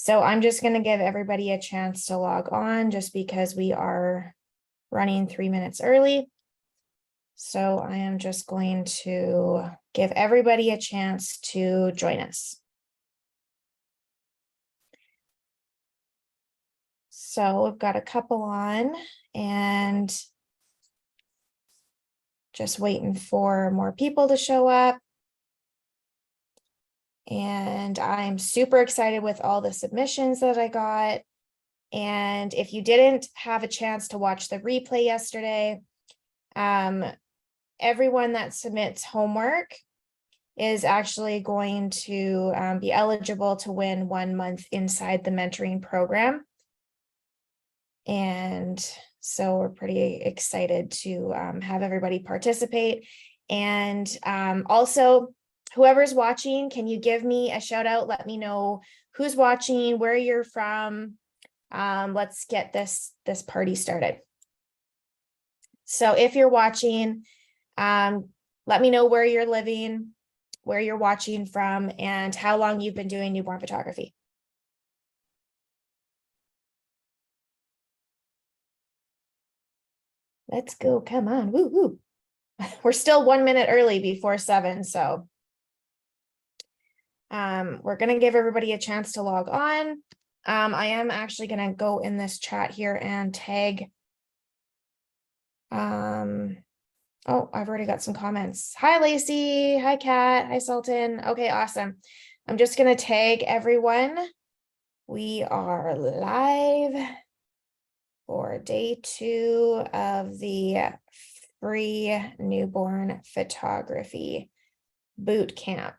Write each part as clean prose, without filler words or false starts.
So I'm just going to give everybody a chance to log on just because we are running 3 minutes early. So I am just going to give everybody a chance to join us. So we've got a couple on and just waiting for more people to show up. And I'm super excited with all the submissions that I got. And if you didn't have a chance to watch the replay yesterday, everyone that submits homework is actually going to be eligible to win 1 month inside the mentoring program. And so we're pretty excited to have everybody participate. And also, whoever's watching, can you give me a shout out? Let me know who's watching, where you're from. Let's get this party started. So if you're watching, let me know where you're living, where you're watching from, and how long you've been doing newborn photography. Let's go, come on, woo woo. We're still 1 minute early before 7, so we're gonna give everybody a chance to log on. I am actually gonna go in this chat here and tag. Oh, I've already got some comments. Hi, Lacey. Hi, Kat. Hi, Sultan. Okay, awesome. I'm just gonna tag everyone. We are live for day 2 of the free newborn photography boot camp.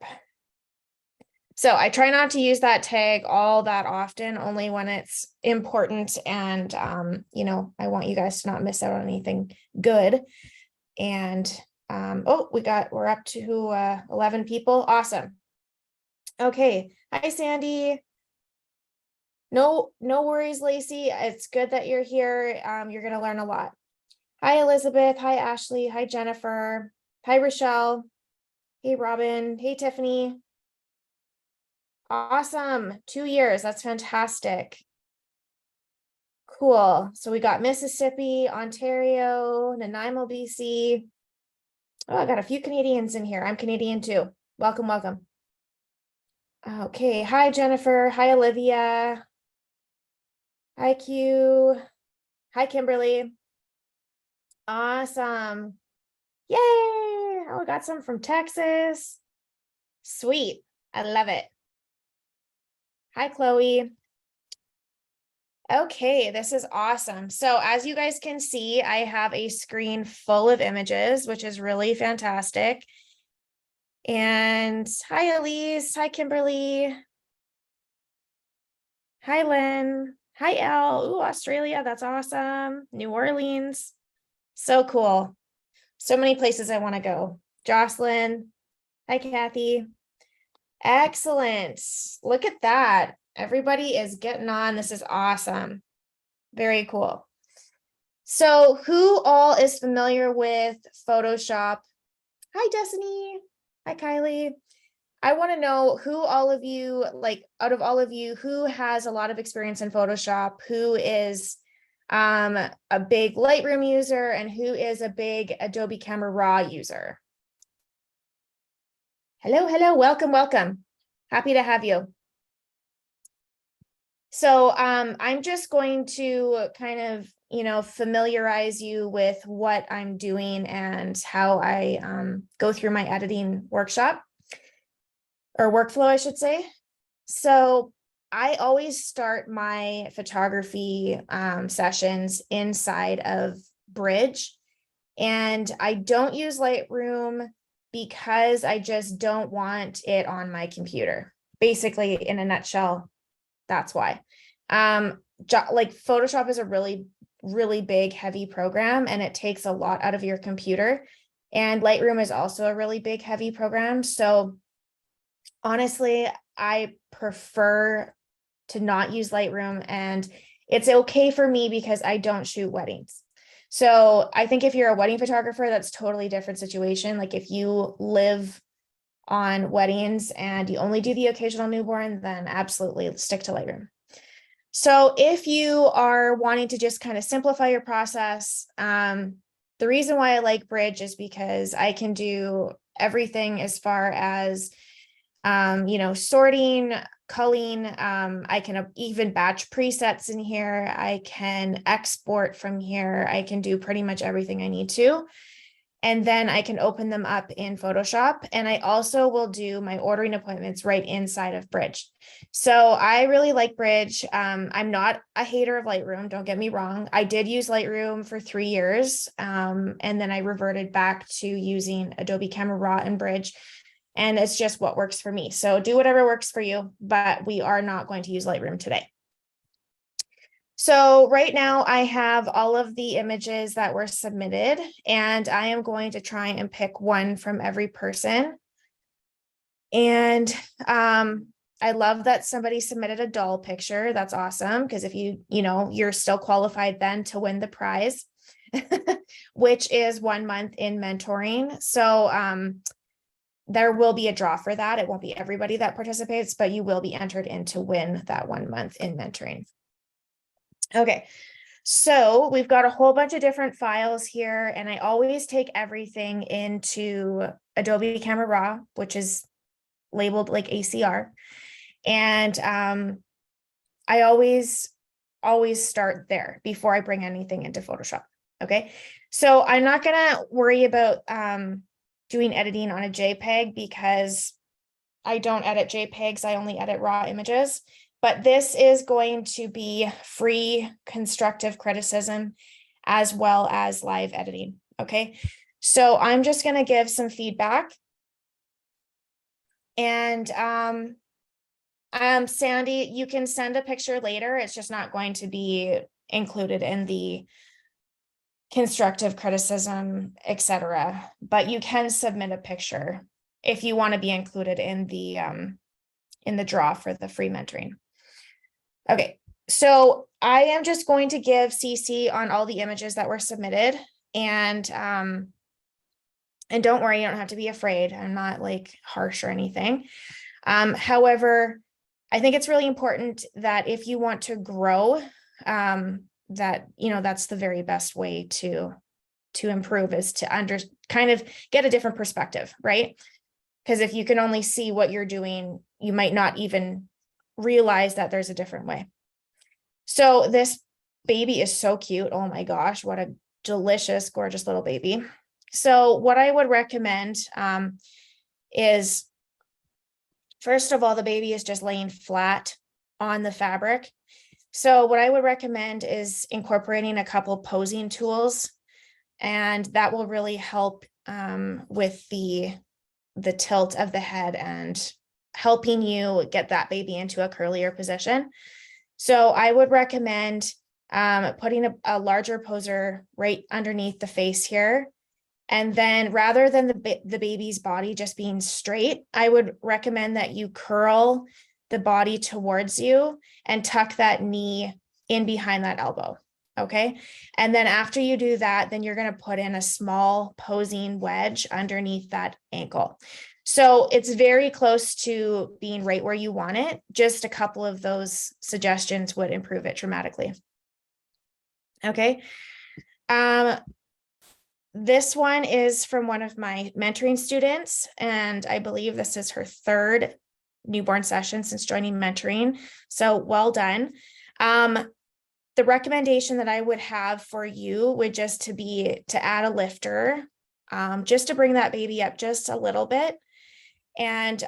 So I try not to use that tag all that often, only when it's important and, you know, I want you guys to not miss out on anything good. And, oh, we're up to 11 people. Awesome. Okay. Hi, Sandy. No worries, Lacey. It's good that you're here. You're going to learn a lot. Hi, Elizabeth. Hi, Ashley. Hi, Jennifer. Hi, Rochelle. Hey, Robin. Hey, Tiffany. Awesome. 2 years. That's fantastic. Cool. So we got Mississippi, Ontario, Nanaimo, BC. Oh, I got a few Canadians in here. I'm Canadian too. Welcome, welcome. Okay. Hi, Jennifer. Hi, Olivia. Hi, Q. Hi, Kimberly. Awesome. Yay. Oh, we got some from Texas. Sweet. I love it. Hi, Chloe. Okay, this is awesome. So as you guys can see, I have a screen full of images, which is really fantastic. And hi, Elise. Hi, Kimberly. Hi, Lynn. Hi, Elle. Ooh, Australia. That's awesome. New Orleans. So cool. So many places I want to go. Jocelyn. Hi, Kathy. Excellent. Look at that. Everybody is getting on. This is awesome. Very cool. So who all is familiar with Photoshop? Hi, Destiny. Hi, Kylie. I want to know who all of you, like out of all of you, who has a lot of experience in Photoshop, who is a big Lightroom user, and who is a big Adobe Camera Raw user. Hello, hello, welcome, welcome. Happy to have you. So I'm just going to kind of, you know, familiarize you with what I'm doing and how I go through my editing workshop or workflow, I should say. So I always start my photography sessions inside of Bridge, and I don't use Lightroom because I just don't want it on my computer. Basically, in a nutshell, that's why. Like Photoshop is a really, really big, heavy program, and it takes a lot out of your computer. And Lightroom is also a really big, heavy program. So honestly, I prefer to not use Lightroom, and it's okay for me because I don't shoot weddings. So I think if you're a wedding photographer, that's totally different situation. Like if you live on weddings and you only do the occasional newborn, then absolutely stick to Lightroom. So if you are wanting to just kind of simplify your process, the reason why I like Bridge is because I can do everything as far as, sorting, culling. I can even batch presets in here. I can export from here. I can do pretty much everything I need to. And then I can open them up in Photoshop. And I also will do my ordering appointments right inside of Bridge. So I really like Bridge. I'm not a hater of Lightroom, don't get me wrong. I did use Lightroom for 3 years. And then I reverted back to using Adobe Camera Raw and Bridge. And it's just what works for me. So do whatever works for you, but we are not going to use Lightroom today. So right now I have all of the images that were submitted, and I am going to try and pick one from every person. And I love that somebody submitted a doll picture. That's awesome, because if you're still qualified then to win the prize, which is 1 month in mentoring. So there will be a draw for that. It won't be everybody that participates, but you will be entered in to win that 1 month in mentoring. Okay, so we've got a whole bunch of different files here, and I always take everything into Adobe Camera Raw, which is labeled like ACR. And I always start there before I bring anything into Photoshop. Okay, so I'm not gonna worry about doing editing on a JPEG because I don't edit JPEGs, I only edit raw images. But this is going to be free constructive criticism as well as live editing. Okay, so I'm just going to give some feedback. And Sandy, you can send a picture later. It's just not going to be included in the constructive criticism, etc. But you can submit a picture if you want to be included in the draw for the free mentoring. Okay, so I am just going to give CC on all the images that were submitted, and don't worry, you don't have to be afraid. I'm not like harsh or anything. However, I think it's really important that if you want to grow, that that's the very best way to improve, is to kind of get a different perspective, right? Because if you can only see what you're doing, you might not even realize that there's a different way. So this baby is so cute. Oh my gosh, what a delicious, gorgeous little baby. So what I would recommend is, first of all, the baby is just laying flat on the fabric. So what I would recommend is incorporating a couple posing tools, and that will really help with the tilt of the head and helping you get that baby into a curlier position. So I would recommend putting a larger poser right underneath the face here. And then rather than the baby's body just being straight, I would recommend that you curl the body towards you and tuck that knee in behind that elbow. Okay. And then after you do that, then you're going to put in a small posing wedge underneath that ankle. So it's very close to being right where you want it. Just a couple of those suggestions would improve it dramatically. Okay. This one is from one of my mentoring students, and I believe this is her 3rd newborn session since joining mentoring. So well done. The recommendation that I would have for you would just to be to add a lifter, just to bring that baby up just a little bit. And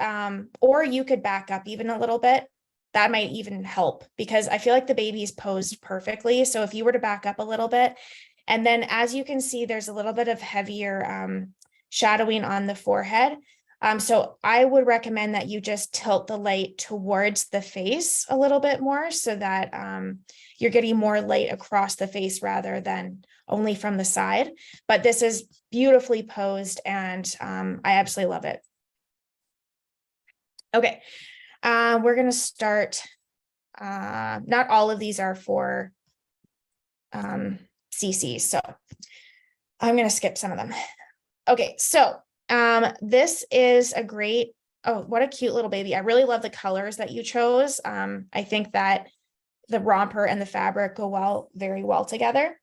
or you could back up even a little bit. That might even help, because I feel like the baby's posed perfectly. So if you were to back up a little bit, and then as you can see, there's a little bit of heavier shadowing on the forehead. So I would recommend that you just tilt the light towards the face a little bit more, so that you're getting more light across the face rather than only from the side. But this is beautifully posed, and I absolutely love it. Okay, we're going to start. Not all of these are for CC, so I'm going to skip some of them. Okay, so This is a great, oh, what a cute little baby. I really love the colors that you chose. I think that the romper and the fabric go very well together.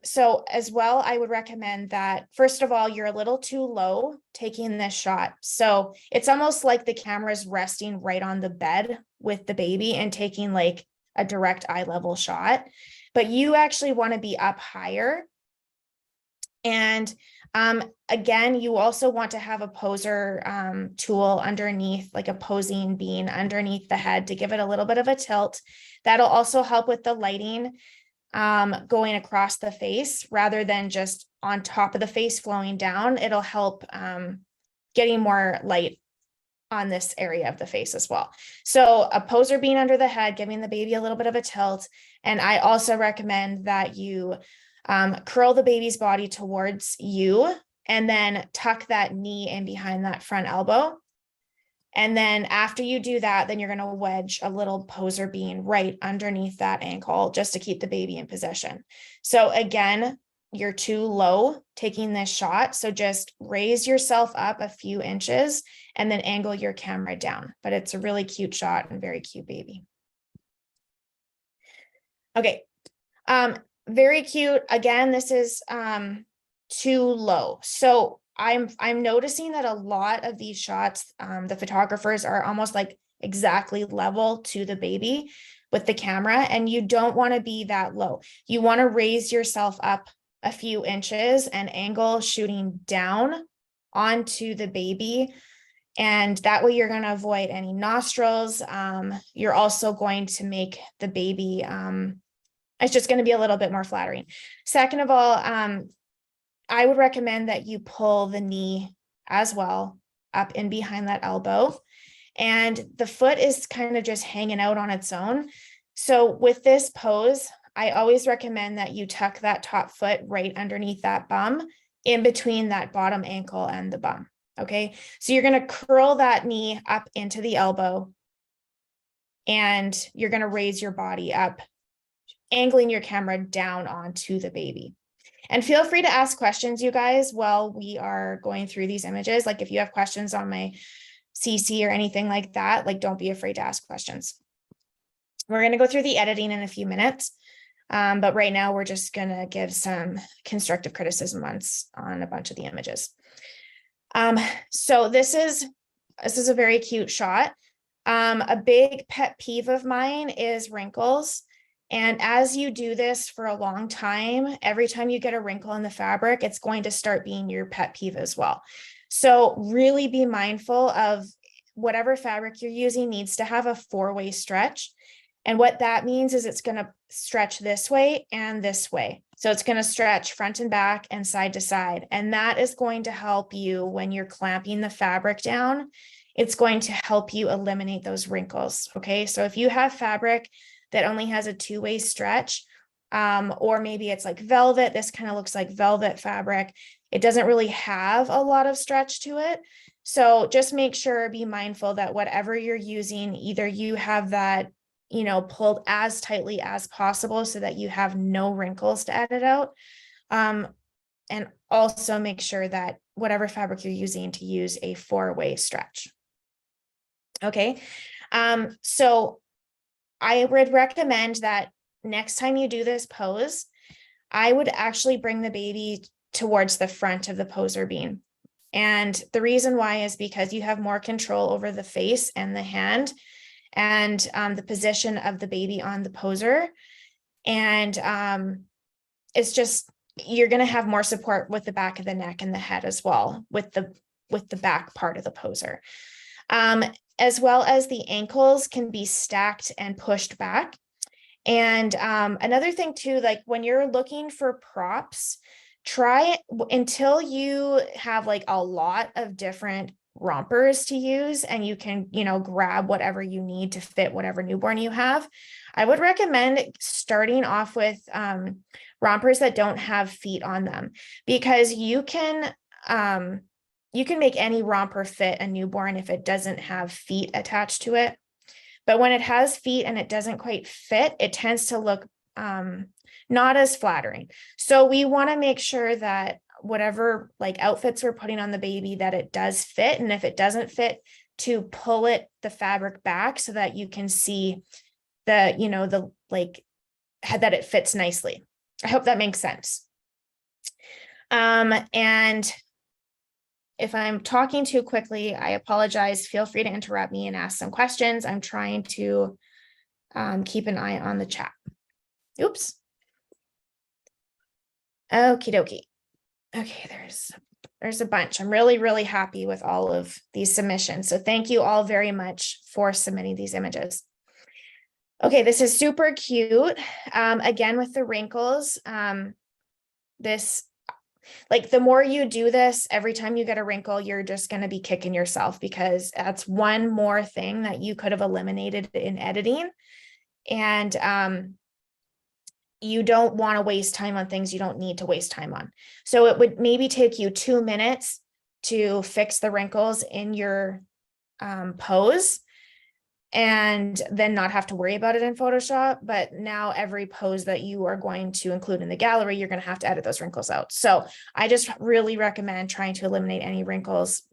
So as well, I would recommend that, first of all, you're a little too low taking this shot. So it's almost like the camera is resting right on the bed with the baby and taking like a direct eye level shot, but you actually want to be up higher. And again, you also want to have a poser tool underneath, like a posing bean underneath the head to give it a little bit of a tilt. That'll also help with the lighting going across the face rather than just on top of the face flowing down. It'll help getting more light on this area of the face as well. So a poser bean under the head, giving the baby a little bit of a tilt. And I also recommend that you curl the baby's body towards you and then tuck that knee in behind that front elbow. And then after you do that, then you're going to wedge a little poser bean right underneath that ankle just to keep the baby in position. So again, you're too low taking this shot. So just raise yourself up a few inches and then angle your camera down. But it's a really cute shot and very cute baby. Okay. Very cute. Again, this is too low. So I'm noticing that a lot of these shots, the photographers are almost like exactly level to the baby with the camera, and you don't want to be that low. You want to raise yourself up a few inches and angle shooting down onto the baby. And that way you're going to avoid any nostrils. You're also going to make the baby, it's just going to be a little bit more flattering. Second of all, I would recommend that you pull the knee as well up in behind that elbow, and the foot is kind of just hanging out on its own. So with this pose, I always recommend that you tuck that top foot right underneath that bum in between that bottom ankle and the bum. Okay, so you're going to curl that knee up into the elbow and you're going to raise your body up, angling your camera down onto the baby. And feel free to ask questions, you guys, while we are going through these images. Like if you have questions on my CC or anything like that, like don't be afraid to ask questions. We're going to go through the editing in a few minutes. But right now we're just going to give some constructive criticism on a bunch of the images. So this is a very cute shot. A big pet peeve of mine is wrinkles. And as you do this for a long time, every time you get a wrinkle in the fabric, it's going to start being your pet peeve as well. So really be mindful of whatever fabric you're using needs to have a 4-way stretch. And what that means is it's going to stretch this way and this way. So it's going to stretch front and back and side to side. And that is going to help you when you're clamping the fabric down. It's going to help you eliminate those wrinkles. Okay. So if you have fabric that only has a 2-way stretch, or maybe it's like velvet, this kind of looks like velvet fabric. It doesn't really have a lot of stretch to it. So just make sure, be mindful that whatever you're using, either you have that, pulled as tightly as possible so that you have no wrinkles to edit out. And also make sure that whatever fabric you're using to use a 4-way stretch. Okay. So I would recommend that next time you do this pose, I would actually bring the baby towards the front of the poser bean. And the reason why is because you have more control over the face and the hand and the position of the baby on the poser. And it's just, you're going to have more support with the back of the neck and the head as well with the back part of the poser. As well as the ankles can be stacked and pushed back. And another thing too, like when you're looking for props, try until you have like a lot of different rompers to use and you can, grab whatever you need to fit whatever newborn you have. I would recommend starting off with rompers that don't have feet on them, because you can make any romper fit a newborn if it doesn't have feet attached to it. But when it has feet and it doesn't quite fit, it tends to look not as flattering. So we want to make sure that whatever like outfits we're putting on the baby, that it does fit. And if it doesn't fit, to pull the fabric back so that you can see that it fits nicely. I hope that makes sense. And if I'm talking too quickly, I apologize. Feel free to interrupt me and ask some questions. I'm trying to keep an eye on the chat. Oops. Okie dokie. Okay, there's a bunch. I'm really, really happy with all of these submissions. So thank you all very much for submitting these images. Okay, this is super cute. Again, with the wrinkles, the more you do this, every time you get a wrinkle, you're just going to be kicking yourself, because that's one more thing that you could have eliminated in editing. And you don't want to waste time on things you don't need to waste time on. So it would maybe take you 2 minutes to fix the wrinkles in your pose, and then not have to worry about it in Photoshop. But now every pose that you are going to include in the gallery, you're going to have to edit those wrinkles out. So I just really recommend trying to eliminate any wrinkles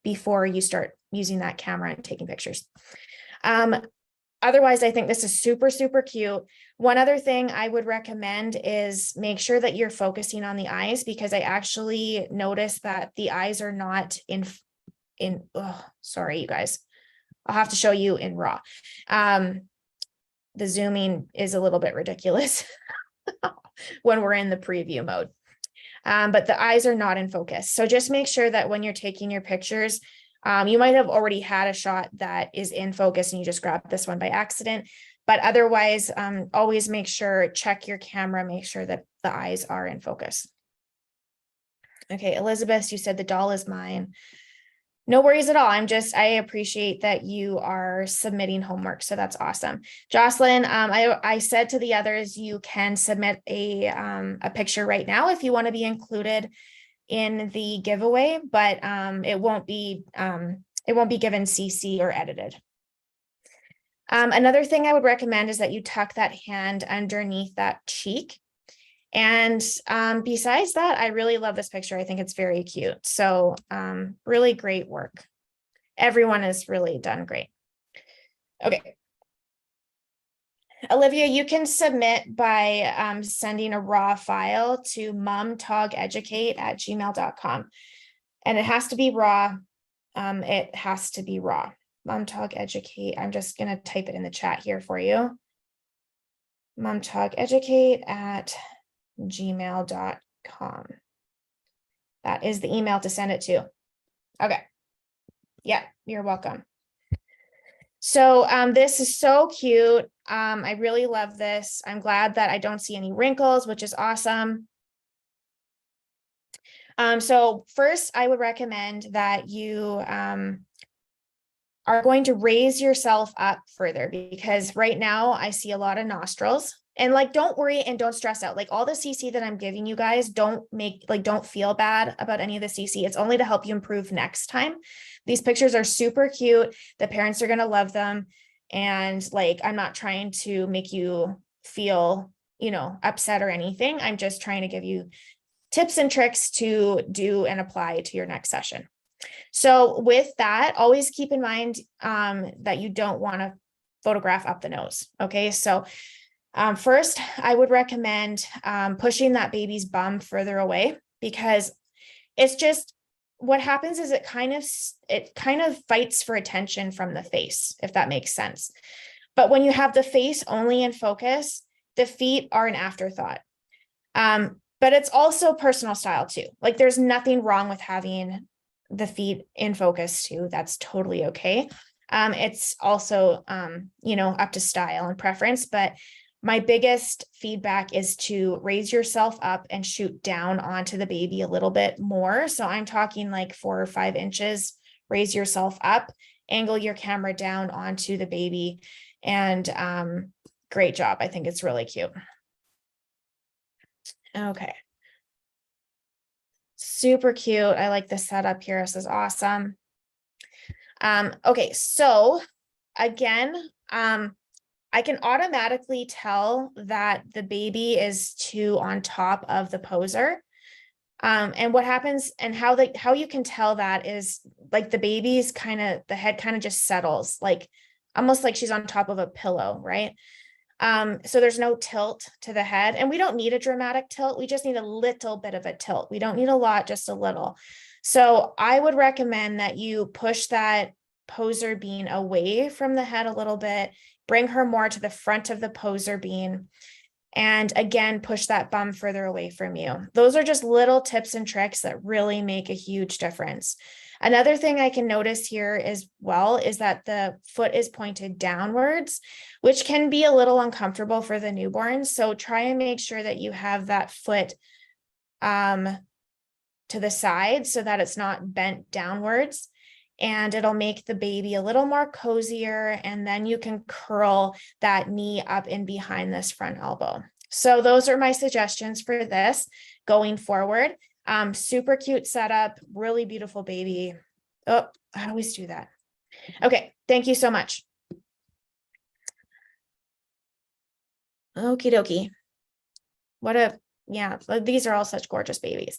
before you start using that camera and taking pictures. Otherwise, I think this is super, super cute. One other thing I would recommend is make sure that you're focusing on the eyes, because I actually noticed that the eyes are not sorry, you guys. I'll have to show you in RAW. The zooming is a little bit ridiculous when we're in the preview mode. But the eyes are not in focus. So just make sure that when you're taking your pictures, you might have already had a shot that is in focus and you just grabbed this one by accident. But otherwise, always check your camera, make sure that the eyes are in focus. Okay, Elizabeth, you said the doll is mine. No worries at all. I appreciate that you are submitting homework. So that's awesome. Jocelyn, I said to the others, you can submit a picture right now if you want to be included in the giveaway, but it won't be given CC or edited. Another thing I would recommend is that you tuck that hand underneath that cheek. And besides that, I really love this picture. I think it's very cute. So really great work. Everyone has really done great. Okay. Olivia, you can submit by sending a raw file to momtogeducate@gmail.com. And it has to be raw. It has to be raw. Momtogeducate. I'm just going to type it in the chat here for you. momtogeducate@gmail.com. That is the email to send it to. Okay. Yeah, you're welcome. So this is so cute. I really love this. I'm glad that I don't see any wrinkles, which is awesome. So first, I would recommend that you are going to raise yourself up further, because right now I see a lot of nostrils. And don't worry and don't stress out. All the CC that I'm giving you guys, don't feel bad about any of the CC. It's only to help you improve next time. These pictures are super cute. The parents are going to love them. And I'm not trying to make you feel, upset or anything. I'm just trying to give you tips and tricks to do and apply to your next session. So with that, always keep in mind that you don't want to photograph up the nose. Okay. So first, I would recommend pushing that baby's bum further away, because it's just what happens is it kind of fights for attention from the face, if that makes sense. But when you have the face only in focus, the feet are an afterthought. But it's also personal style too. There's nothing wrong with having the feet in focus too. That's totally okay. It's also, up to style and preference, but my biggest feedback is to raise yourself up and shoot down onto the baby a little bit more. So I'm talking 4 or 5 inches, raise yourself up, angle your camera down onto the baby, and great job. I think it's really cute. Okay. Super cute. I like the setup here. This is awesome. Okay, so again, I can automatically tell that the baby is too on top of the poser. And what happens and how you can tell that is like the baby's the head kind of just settles, like almost like she's on top of a pillow, right? So there's no tilt to the head, and we don't need a dramatic tilt. We just need a little bit of a tilt. We don't need a lot, just a little. So I would recommend that you push that poser bean away from the head a little bit, bring her more to the front of the poser bean, and again, push that bum further away from you. Those are just little tips and tricks that really make a huge difference. Another thing I can notice here as well is that the foot is pointed downwards, which can be a little uncomfortable for the newborn. So try and make sure that you have that foot to the side so that it's not bent downwards, and it'll make the baby a little more cozier. And then you can curl that knee up in behind this front elbow. So those are my suggestions for this going forward. Super cute setup, really beautiful baby. Oh, I always do that. Okay, thank you so much. Okie dokie. Yeah, these are all such gorgeous babies.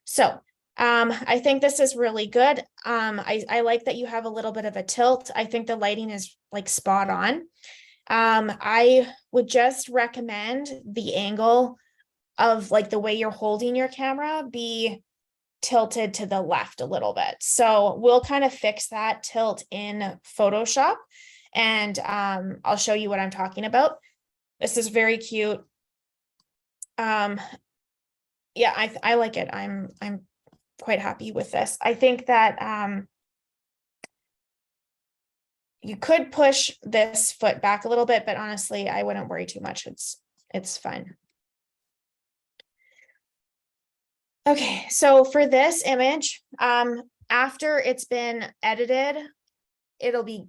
So I think this is really good. I like that you have a little bit of a tilt. I think the lighting is like spot on. I would just recommend the angle of like the way you're holding your camera be tilted to the left a little bit. So we'll kind of fix that tilt in Photoshop, and I'll show you what I'm talking about. This is very cute. Yeah, I like it. I'm quite happy with this. I think that you could push this foot back a little bit, but honestly, I wouldn't worry too much. It's fine. Okay, so for this image, after it's been edited, it'll be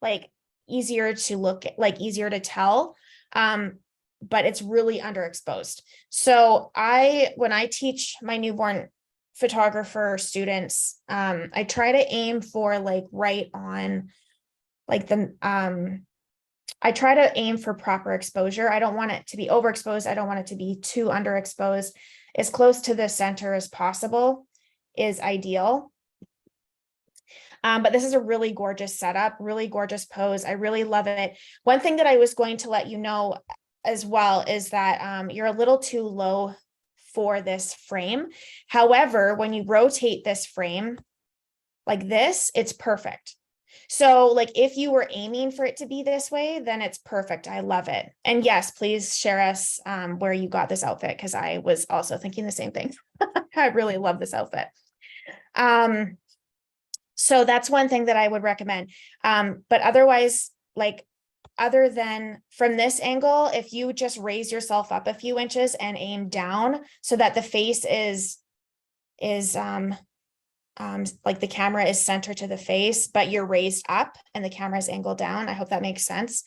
like easier to look at, like easier to tell. But it's really underexposed. So when I teach my newborn photographer students, I try to aim for like right on like I try to aim for proper exposure. I don't want it to be overexposed. I don't want it to be too underexposed. As close to the center as possible is ideal. But this is a really gorgeous setup, really gorgeous pose. I really love it. One thing that I was going to let you know as well is that you're a little too low for this frame. However, when you rotate this frame like this, it's perfect. So like if you were aiming for it to be this way, then it's perfect. I love it. And yes, please share us where you got this outfit, because I was also thinking the same thing. I really love this outfit. So that's one thing that I would recommend. But otherwise, like other than from this angle, if you just raise yourself up a few inches and aim down so that the face is like the camera is centered to the face, but you're raised up and the camera is angled down. I hope that makes sense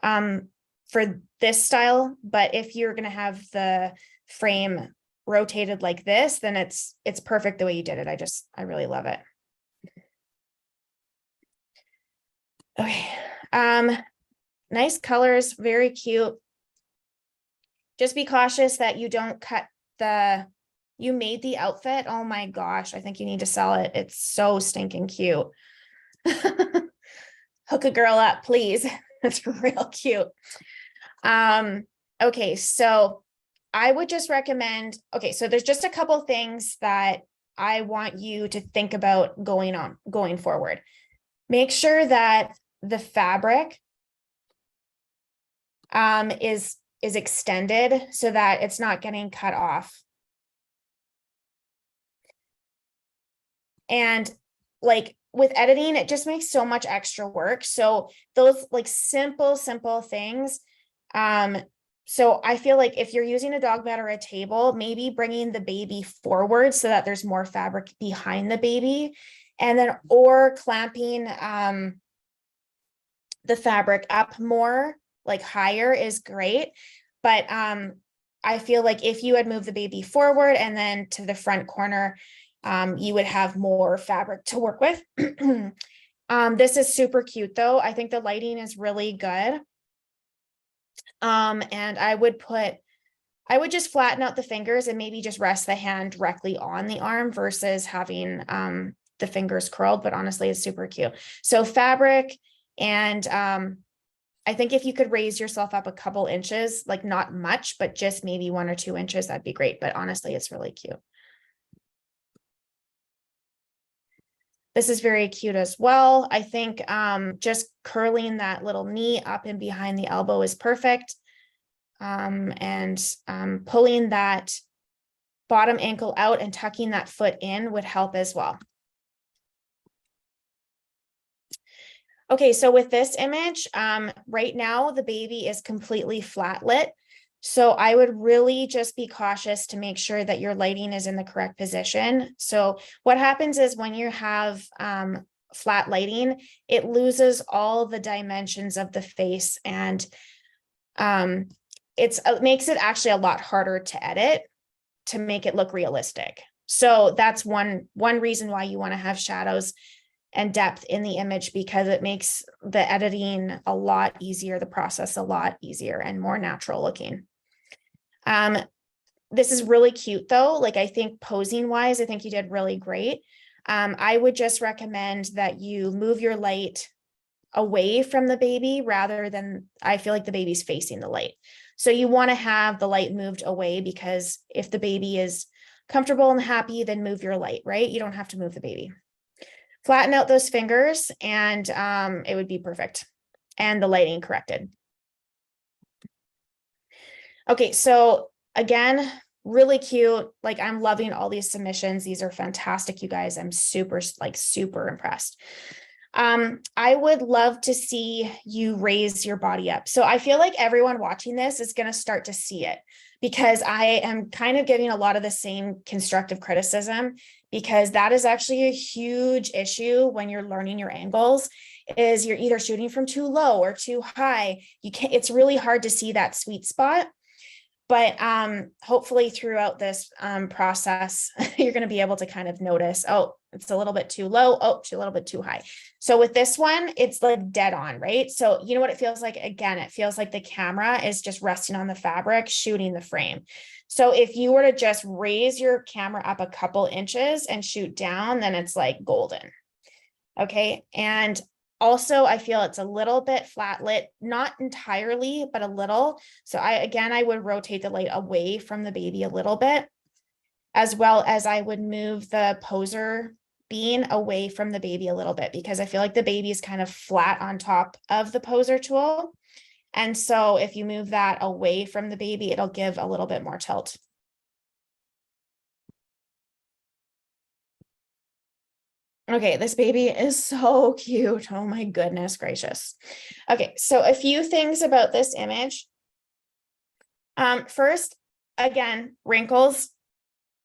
for this style. But if you're going to have the frame rotated like this, then it's perfect the way you did it. I really love it. Okay. Nice colors, very cute. Just be cautious that you don't cut you made the outfit. Oh my gosh, I think you need to sell it. It's so stinking cute. Hook a girl up, please. That's real cute. Okay, so I would just recommend, okay, so there's just a couple things that I want you to think about going forward. Make sure that the fabric is extended so that it's not getting cut off. And like with editing, it just makes so much extra work. So those like simple things. So I feel like if you're using a dog bed or a table, maybe bringing the baby forward so that there's more fabric behind the baby, and then or clamping the fabric up more, like higher, is great. But I feel like if you had moved the baby forward and then to the front corner, you would have more fabric to work with. This is super cute though. I think the lighting is really good. And I would put I would just flatten out the fingers and maybe just rest the hand directly on the arm versus having the fingers curled, but honestly, it's super cute. So fabric, and I think if you could raise yourself up a couple inches, like not much, but just maybe 1 or 2 inches, that'd be great. But honestly, it's really cute. This is very cute as well. I think just curling that little knee up and behind the elbow is perfect. And pulling that bottom ankle out and tucking that foot in would help as well. Okay, so with this image, right now the baby is completely flat lit. So I would really just be cautious to make sure that your lighting is in the correct position. So what happens is when you have flat lighting, it loses all the dimensions of the face, and it makes it actually a lot harder to edit to make it look realistic. So that's one reason why you want to have shadows and depth in the image, because it makes the editing a lot easier, the process a lot easier and more natural looking. This is really cute though. Like, I think posing wise, I think you did really great. I would just recommend that you move your light away from the baby rather than, I feel like the baby's facing the light. So you want to have the light moved away, because if the baby is comfortable and happy, then move your light, right? You don't have to move the baby. Flatten out those fingers and it would be perfect. And the lighting corrected. Okay, so again, really cute. Like, I'm loving all these submissions. These are fantastic, you guys. I'm super impressed. I would love to see you raise your body up. So I feel like everyone watching this is going to start to see it, because I am kind of giving a lot of the same constructive criticism, because that is actually a huge issue when you're learning your angles, is you're either shooting from too low or too high. It's really hard to see that sweet spot. But hopefully throughout this process, you're going to be able to kind of notice, oh, it's a little bit too low. Oh, it's a little bit too high. So with this one, it's like dead on, right? So you know what it feels like? Again, it feels like the camera is just resting on the fabric, shooting the frame. So if you were to just raise your camera up a couple inches and shoot down, then it's like golden. Okay. And also, I feel it's a little bit flat lit, not entirely, but a little. So I would rotate the light away from the baby a little bit, as well as I would move the poser bean away from the baby a little bit, because I feel like the baby is kind of flat on top of the poser tool. And so if you move that away from the baby, it'll give a little bit more tilt. Okay, this baby is so cute. Oh my goodness gracious. Okay, so a few things about this image. First, again, wrinkles.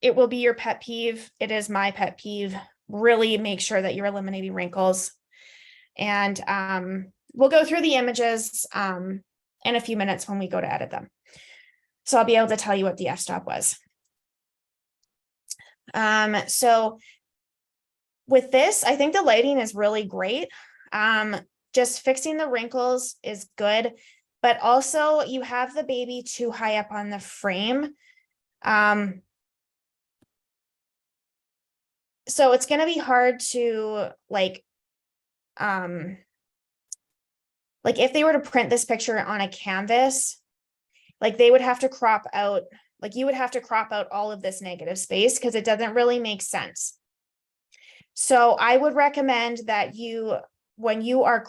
It will be your pet peeve. It is my pet peeve. Really make sure that you're eliminating wrinkles. And we'll go through the images in a few minutes when we go to edit them. So I'll be able to tell you what the f-stop was. So with this, I think the lighting is really great. Just fixing the wrinkles is good, but also you have the baby too high up on the frame. So it's going to be hard to like if they were to print this picture on a canvas, like they would have to crop out, like you would have to crop out all of this negative space, because it doesn't really make sense. So I would recommend that you, when you are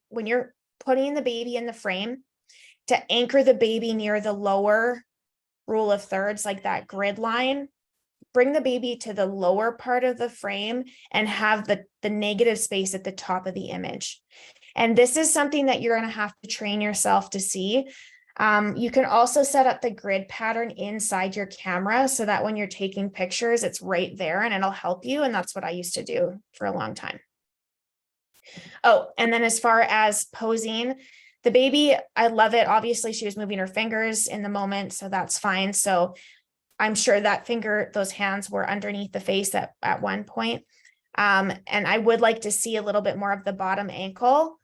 when you're putting the baby in the frame, to anchor the baby near the lower rule of thirds, like that grid line, bring the baby to the lower part of the frame and have the negative space at the top of the image. And this is something that you're going to have to train yourself to see. You can also set up the grid pattern inside your camera so that when you're taking pictures, it's right there and it'll help you. And that's what I used to do for a long time. Oh, and then as far as posing, the baby, I love it. Obviously, she was moving her fingers in the moment, so that's fine. So I'm sure that those hands were underneath the face at one point. And I would like to see a little bit more of the bottom ankle.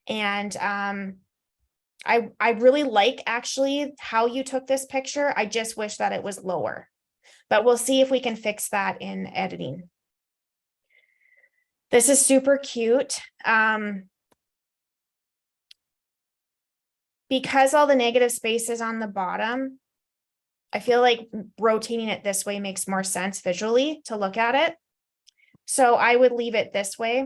And I really like actually how you took this picture. I just wish that it was lower, but we'll see if we can fix that in editing. This is super cute. Because all the negative space is on the bottom, I feel like rotating it this way makes more sense visually to look at it. So I would leave it this way.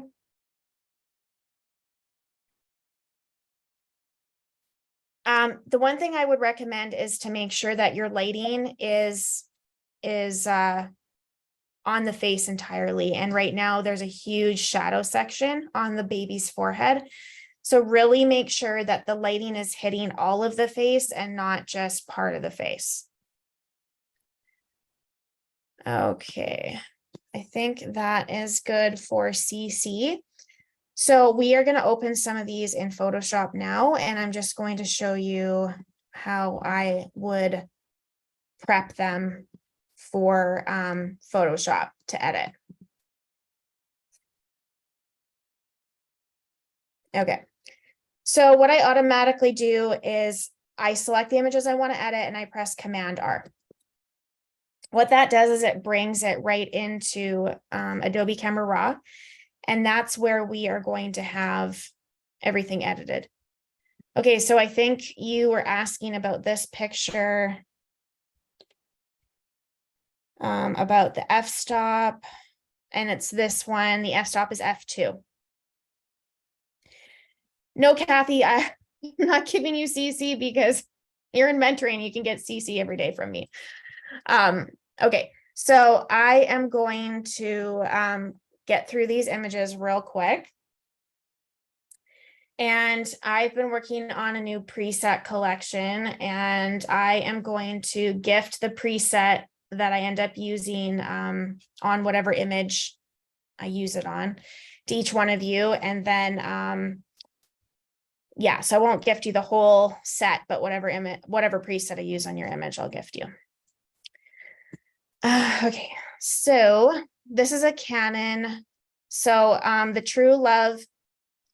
The one thing I would recommend is to make sure that your lighting is on the face entirely. And right now there's a huge shadow section on the baby's forehead. So really make sure that the lighting is hitting all of the face and not just part of the face. Okay, I think that is good for CC. So we are going to open some of these in Photoshop now, and I'm just going to show you how I would prep them for Photoshop to edit. Okay, so what I automatically do is I select the images I want to edit and I press Command R. What that does is it brings it right into Adobe Camera Raw, and that's where we are going to have everything edited. Okay, so I think you were asking about this picture, about the f-stop, and it's this one. The f-stop is F2. No, Kathy, I'm not giving you CC because you're in mentoring. You can get CC every day from me. Okay, so I am going to get through these images real quick. And I've been working on a new preset collection, and I am going to gift the preset that I end up using on whatever image I use it on to each one of you. And then, yeah, so I won't gift you the whole set, but whatever preset I use on your image, I'll gift you. Okay, so this is a Canon. So the True Love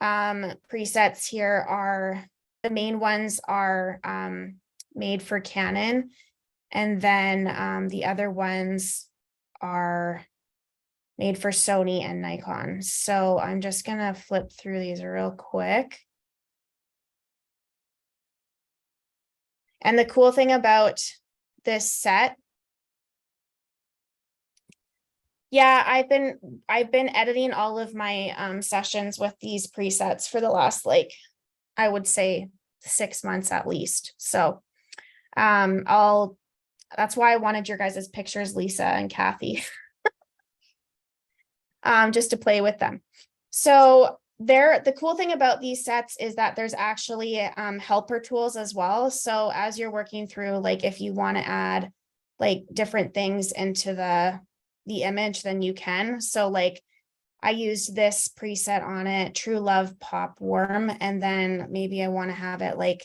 presets here are the main ones are made for Canon, and then the other ones are made for Sony and Nikon. So I'm just gonna flip through these real quick. And the cool thing about this set, yeah, I've been editing all of my sessions with these presets for the last, like, I would say 6 months at least. So that's why I wanted your guys' pictures, Lisa and Kathy, just to play with them. So the cool thing about these sets is that there's actually helper tools as well. So as you're working through, like if you want to add like different things into the image, then you can. So like I used this preset on it, True Love Pop Worm, and then maybe I want to have it like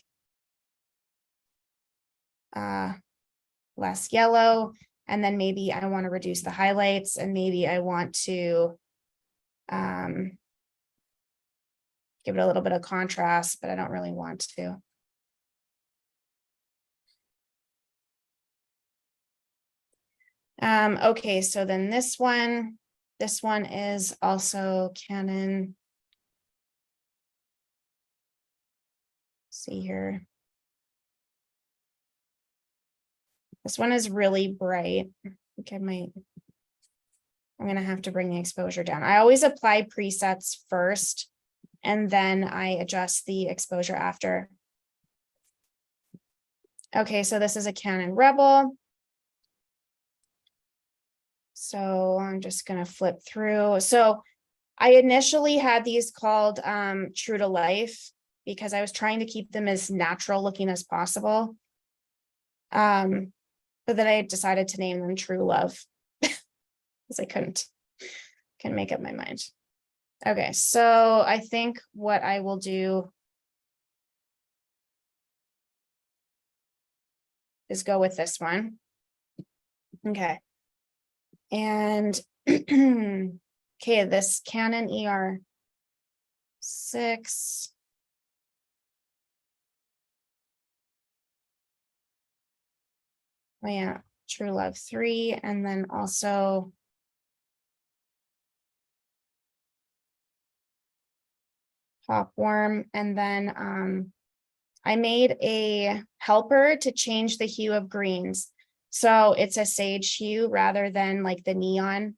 less yellow, and then maybe I want to reduce the highlights, and maybe I want to give it a little bit of contrast, but I don't really want to. Okay, so then this one is also Canon. Let's see here. This one is really bright. I think I'm gonna have to bring the exposure down. I always apply presets first, and then I adjust the exposure after. Okay, so this is a Canon Rebel. So I'm just gonna flip through. So I initially had these called True to Life because I was trying to keep them as natural looking as possible. But then I decided to name them True Love because I couldn't make up my mind. Okay, so I think what I will do is go with this one. Okay. And okay, this Canon ER6. Oh yeah, True Love 3, and then also Popworm, and then I made a helper to change the hue of greens. So it's a sage hue rather than like the neon.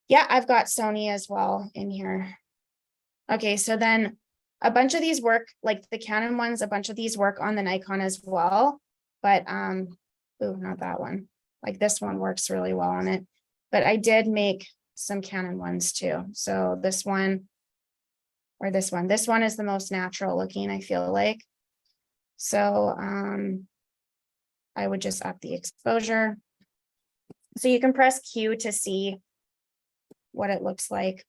Yeah, I've got Sony as well in here. Okay, so then a bunch of these work, like the Canon ones, a bunch of these work on the Nikon as well. But oh, not that one. Like this one works really well on it. But I did make some Canon ones too. So this one or this one. This one is the most natural looking, I feel like. So I would just up the exposure. So you can press Q to see what it looks like.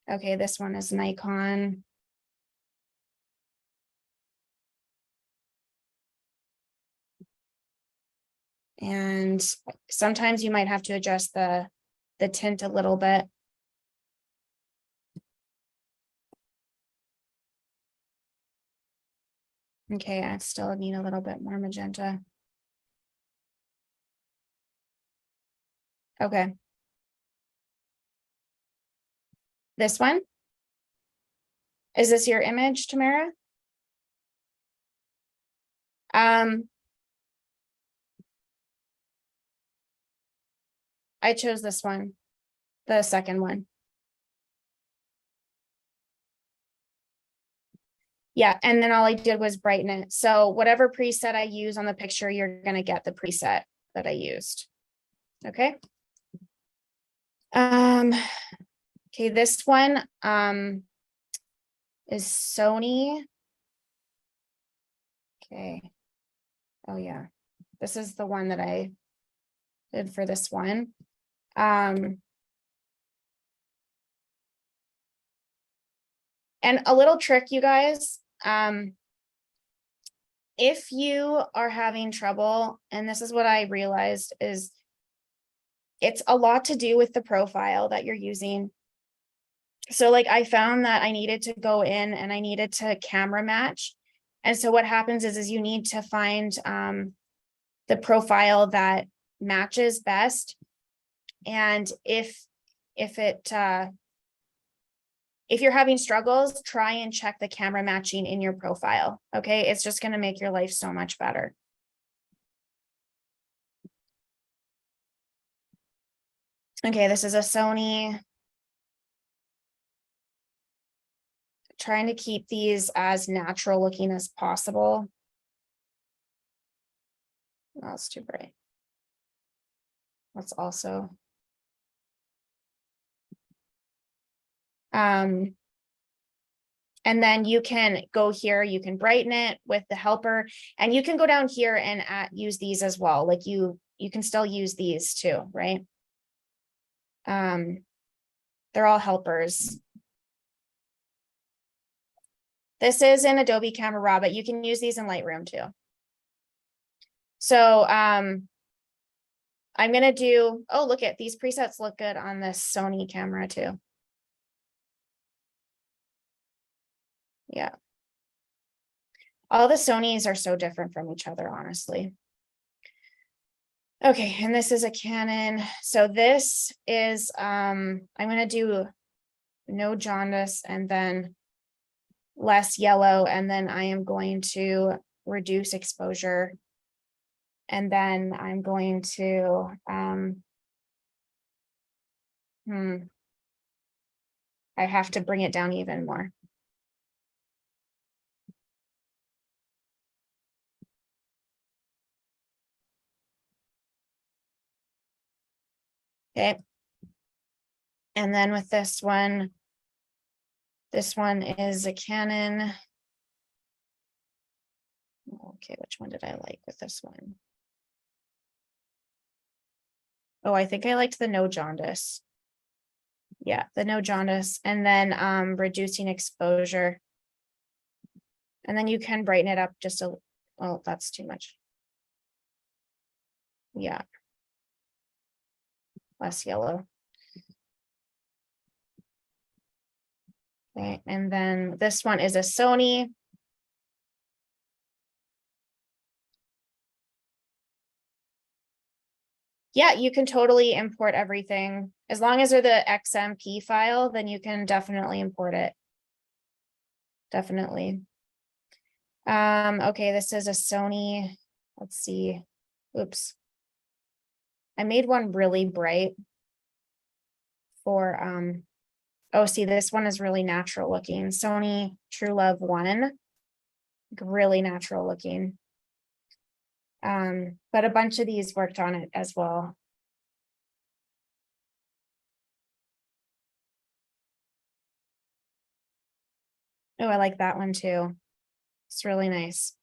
Okay, this one is Nikon. And sometimes you might have to adjust the tint a little bit. Okay, I still need a little bit more magenta. Okay. This one? Is this your image, Tamara? I chose this one, the second one. Yeah, and then all I did was brighten it. So whatever preset I use on the picture, you're gonna get the preset that I used. Okay. Okay, this one is Sony. Okay. Oh yeah. This is the one that I did for this one. And a little trick, you guys, if you are having trouble, and this is what I realized, is it's a lot to do with the profile that you're using. So like I found that I needed to go in and I needed to camera match. And so what happens is you need to find the profile that matches best. And if you're having struggles, try and check the camera matching in your profile. Okay, it's just going to make your life so much better. Okay, this is a Sony. Trying to keep these as natural looking as possible. Oh, it's too bright. Let's also. And then you can go here, you can brighten it with the helper, and you can go down here and use these as well. Like you can still use these too, right? They're all helpers. This is in Adobe Camera Raw, but you can use these in Lightroom too. So I'm gonna do, oh, look at these presets look good on this Sony camera too. Yeah. All the Sonys are so different from each other, honestly. Okay, and this is a Canon. So this is, I'm gonna do no jaundice and then less yellow, and then I am going to reduce exposure. And then I'm going to, I have to bring it down even more. Okay. And then with this one is a Canon. Okay, which one did I like with this one? Oh, I think I liked the no jaundice. Yeah, the no jaundice, and then reducing exposure. And then you can brighten it up just a, oh, that's too much. Yeah. Less yellow. Okay, and then this one is a Sony. Yeah, you can totally import everything. As long as they're the XMP file, then you can definitely import it. Definitely. Okay, this is a Sony. Let's see. Oops. I made one really bright for oh, see, this one is really natural looking. Sony TrueLove 1. Really natural looking. But a bunch of these worked on it as well. Oh, I like that one too. It's really nice.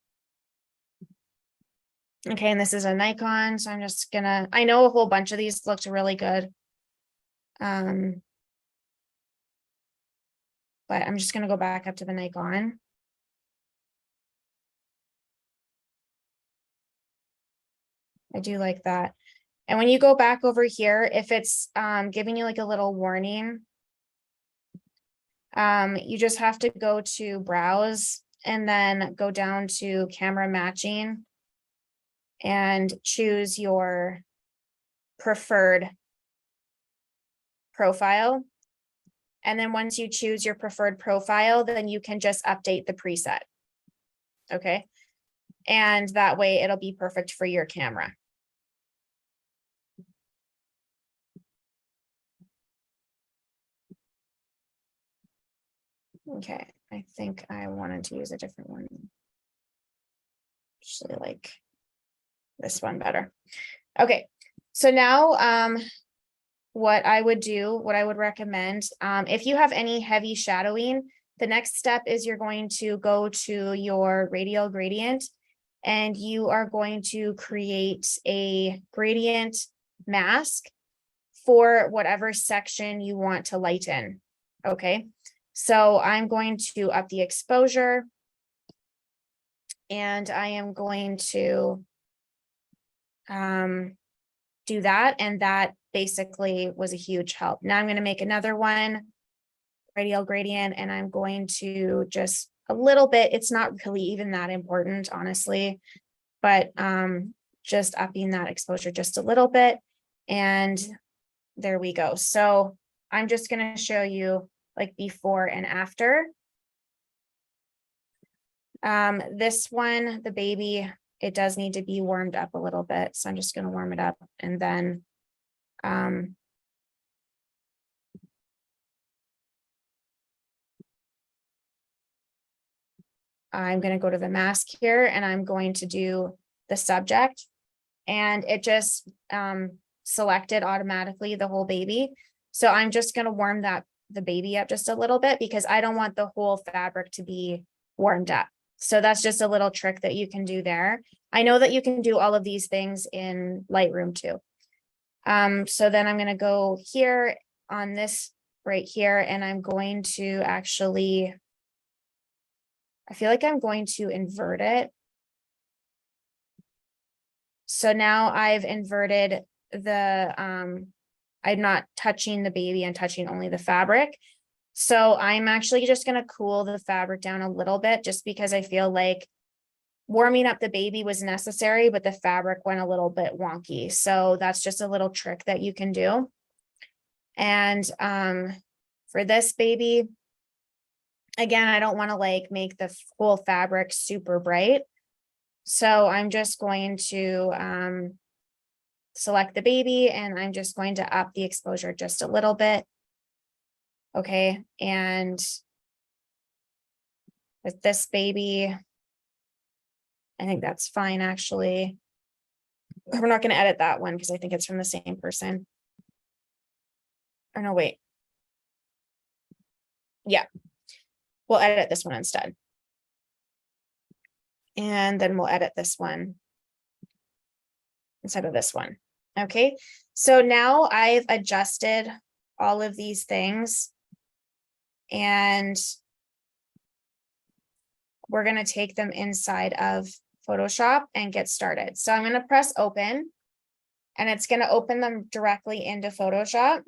Okay, and this is a Nikon, so I'm just gonna, I know a whole bunch of these looked really good. But I'm just gonna go back up to the Nikon. I do like that. And when you go back over here, if it's giving you like a little warning, you just have to go to browse and then go down to camera matching and choose your preferred profile. And then once you choose your preferred profile, then you can just update the preset. Okay. And that way it'll be perfect for your camera. Okay, I think I wanted to use a different one. Actually, like this one better. Okay, so now what I would do, what I would recommend, if you have any heavy shadowing, the next step is you're going to go to your radial gradient and you are going to create a gradient mask for whatever section you want to lighten. Okay, so I'm going to up the exposure and I am going to do that. And that basically was a huge help. Now I'm going to make another one, radial gradient, and I'm going to just a little bit, it's not really even that important, honestly, but just upping that exposure just a little bit. And there we go. So I'm just going to show you like before and after. This one, the baby, it does need to be warmed up a little bit. So I'm just going to warm it up and then I'm going to go to the mask here and I'm going to do the subject and it just selected automatically the whole baby. So I'm just going to warm the baby up just a little bit because I don't want the whole fabric to be warmed up. So that's just a little trick that you can do there. I know that you can do all of these things in Lightroom too. So then I'm going to go here on this right here, and I'm going to actually, I feel like I'm going to invert it. So now I've inverted the, I'm not touching the baby, I'm touching only the fabric. So I'm actually just going to cool the fabric down a little bit just because I feel like warming up the baby was necessary, but the fabric went a little bit wonky. So that's just a little trick that you can do. And for this baby, again, I don't want to like make the whole fabric super bright. So I'm just going to select the baby and I'm just going to up the exposure just a little bit. Okay, and with this baby, I think that's fine actually. We're not going to edit that one because I think it's from the same person. Or no, wait. Yeah, we'll edit this one instead. And then we'll edit this one instead of this one. Okay, so now I've adjusted all of these things and we're going to take them inside of Photoshop and get started. So I'm going to press open and it's going to open them directly into Photoshop.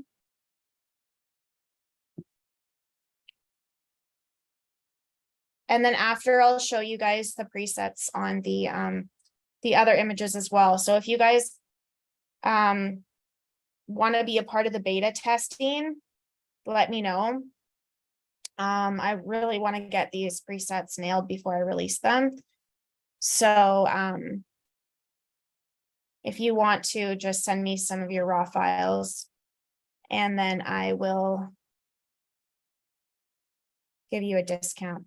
And then after I'll show you guys the presets on the other images as well. So if you guys want to be a part of the beta testing, let me know. I really want to get these presets nailed before I release them. So, if you want to just send me some of your raw files, and then I will give you a discount,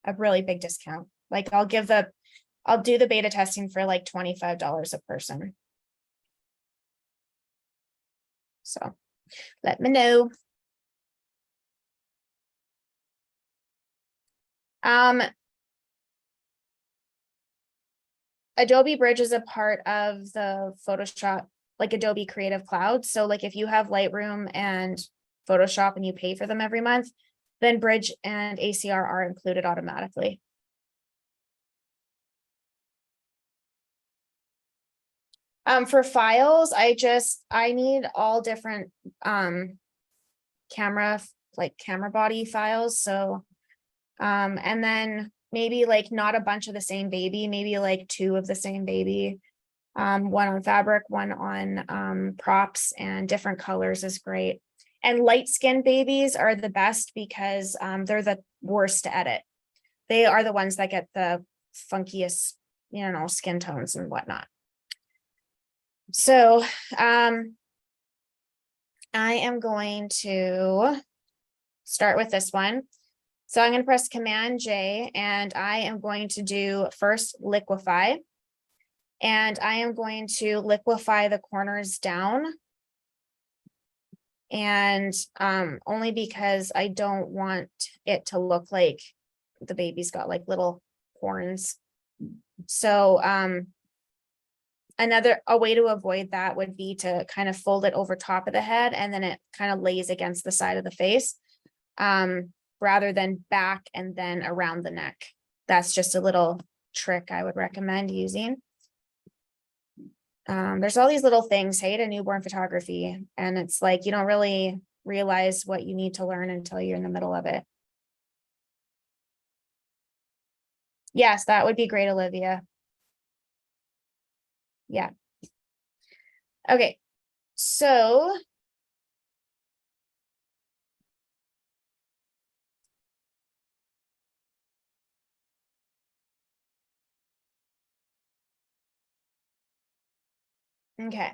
a really big discount. Like I'll do the beta testing for like $25 a person. So let me know. Adobe Bridge is a part of the Photoshop, like Adobe Creative Cloud. So like if you have Lightroom and Photoshop and you pay for them every month, then Bridge and ACR are included automatically. For files, I need all different camera body files. So and then maybe like not a bunch of the same baby, maybe like 2 of the same baby. One on fabric, one on props, and different colors is great. And light skin babies are the best because they're the worst to edit. They are the ones that get the funkiest, skin tones and whatnot. So I am going to start with this one. So I'm going to press Command J, and I am going to do first liquefy. And I am going to liquefy the corners down. And only because I don't want it to look like the baby's got like little horns. So a way to avoid that would be to kind of fold it over top of the head, and then it kind of lays against the side of the face, rather than back and then around the neck. That's just a little trick I would recommend using. There's all these little things, hey, to newborn photography, and it's like you don't really realize what you need to learn until you're in the middle of it. Yes, that would be great, Olivia. Yeah. Okay, so okay.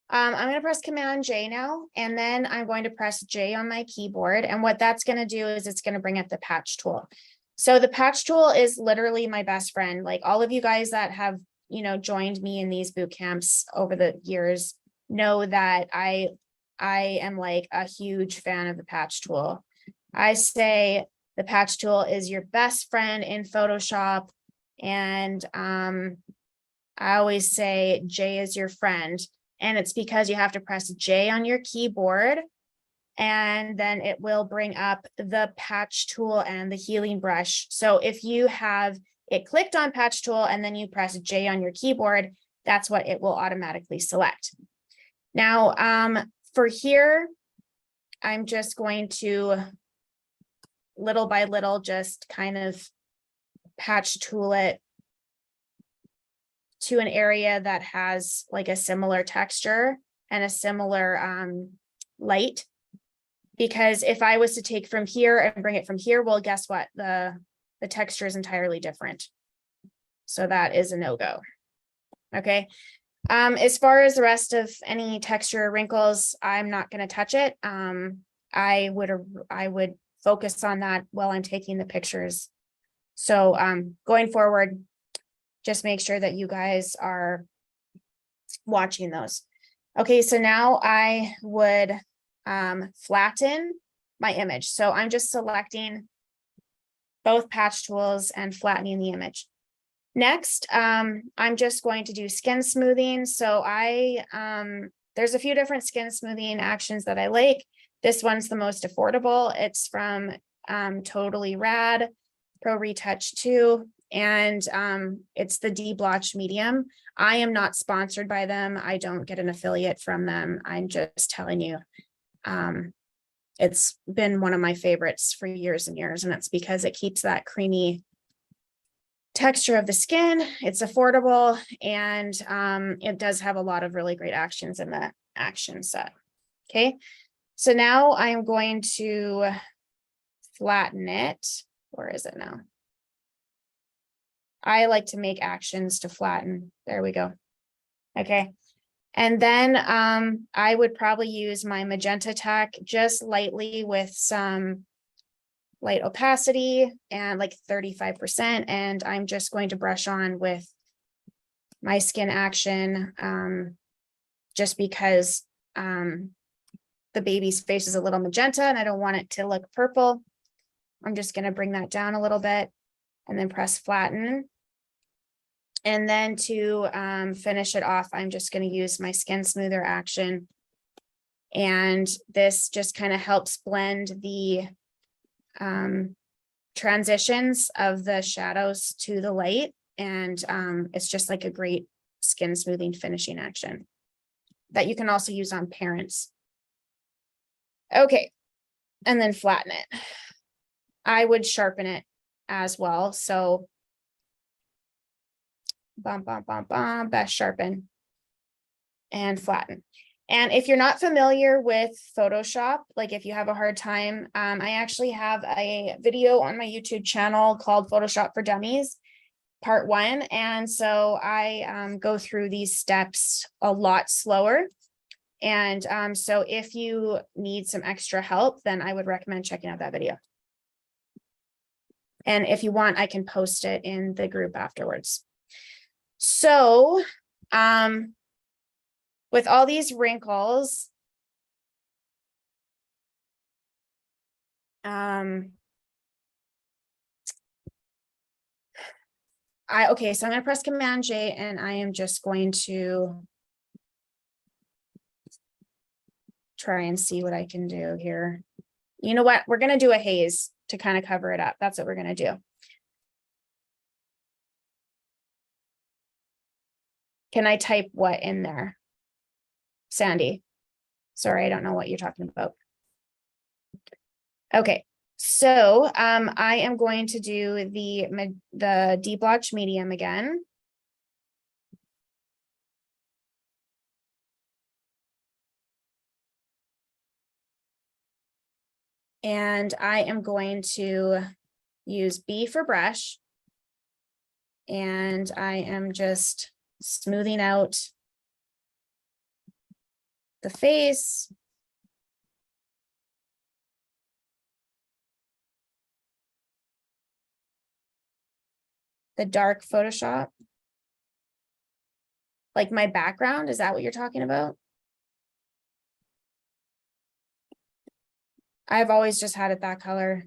I'm going to press Command J now, and then I'm going to press J on my keyboard. And what that's going to do is it's going to bring up the patch tool. So the patch tool is literally my best friend. Like all of you guys that have, joined me in these boot camps over the years know that I am like a huge fan of the patch tool. I say the patch tool is your best friend in Photoshop. And I always say J is your friend. And it's because you have to press J on your keyboard, and then it will bring up the patch tool and the healing brush. So if you have it clicked on patch tool and then you press J on your keyboard, that's what it will automatically select. Now, for here, I'm just going to little by little just kind of patch tool it to an area that has like a similar texture and a similar light. Because if I was to take from here and bring it from here, well, guess what? The texture is entirely different. So that is a no-go. Okay. As far as the rest of any texture or wrinkles, I'm not going to touch it. I would focus on that while I'm taking the pictures. So going forward, just make sure that you guys are watching those. Okay, so now I would flatten my image. So I'm just selecting both patch tools and flattening the image. Next, I'm just going to do skin smoothing. So there's a few different skin smoothing actions that I like. This one's the most affordable. It's from Totally Rad Pro Retouch 2. And it's the D-Blotch medium. I am not sponsored by them. I don't get an affiliate from them. I'm just telling you, it's been one of my favorites for years and years, and it's because it keeps that creamy texture of the skin. It's affordable, and it does have a lot of really great actions in the action set. Okay, so now I am going to flatten it. Where is it now? I like to make actions to flatten. There we go. Okay. And then I would probably use my magenta tack just lightly with some light opacity and like 35%. And I'm just going to brush on with my skin action just because the baby's face is a little magenta and I don't want it to look purple. I'm just going to bring that down a little bit and then press flatten. And then to finish it off, I'm just going to use my skin smoother action. And this just kind of helps blend the transitions of the shadows to the light. And it's just like a great skin smoothing finishing action that you can also use on parents. Okay, and then flatten it. I would sharpen it as well. So best sharpen and flatten. And if you're not familiar with Photoshop, like if you have a hard time, I actually have a video on my YouTube channel called Photoshop for Dummies, part 1. And so I go through these steps a lot slower. And so if you need some extra help, then I would recommend checking out that video. And if you want, I can post it in the group afterwards. So, with all these wrinkles, okay, so I'm going to press Command J and I am just going to try and see what I can do here. You know what? We're going to do a haze to kind of cover it up. That's what we're going to do. Can I type what in there? Sandy. Sorry, I don't know what you're talking about. Okay, so I am going to do the deep blotch medium again. And I am going to use B for brush. And I am just smoothing out the face. The dark Photoshop. Like my background, is that what you're talking about? I've always just had it that color.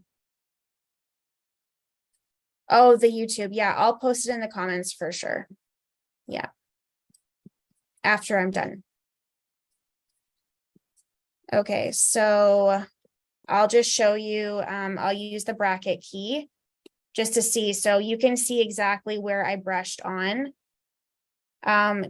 Oh, the YouTube. Yeah, I'll post it in the comments for sure. Yeah. After I'm done. Okay, so I'll just show you, I'll use the bracket key just to see. So you can see exactly where I brushed on,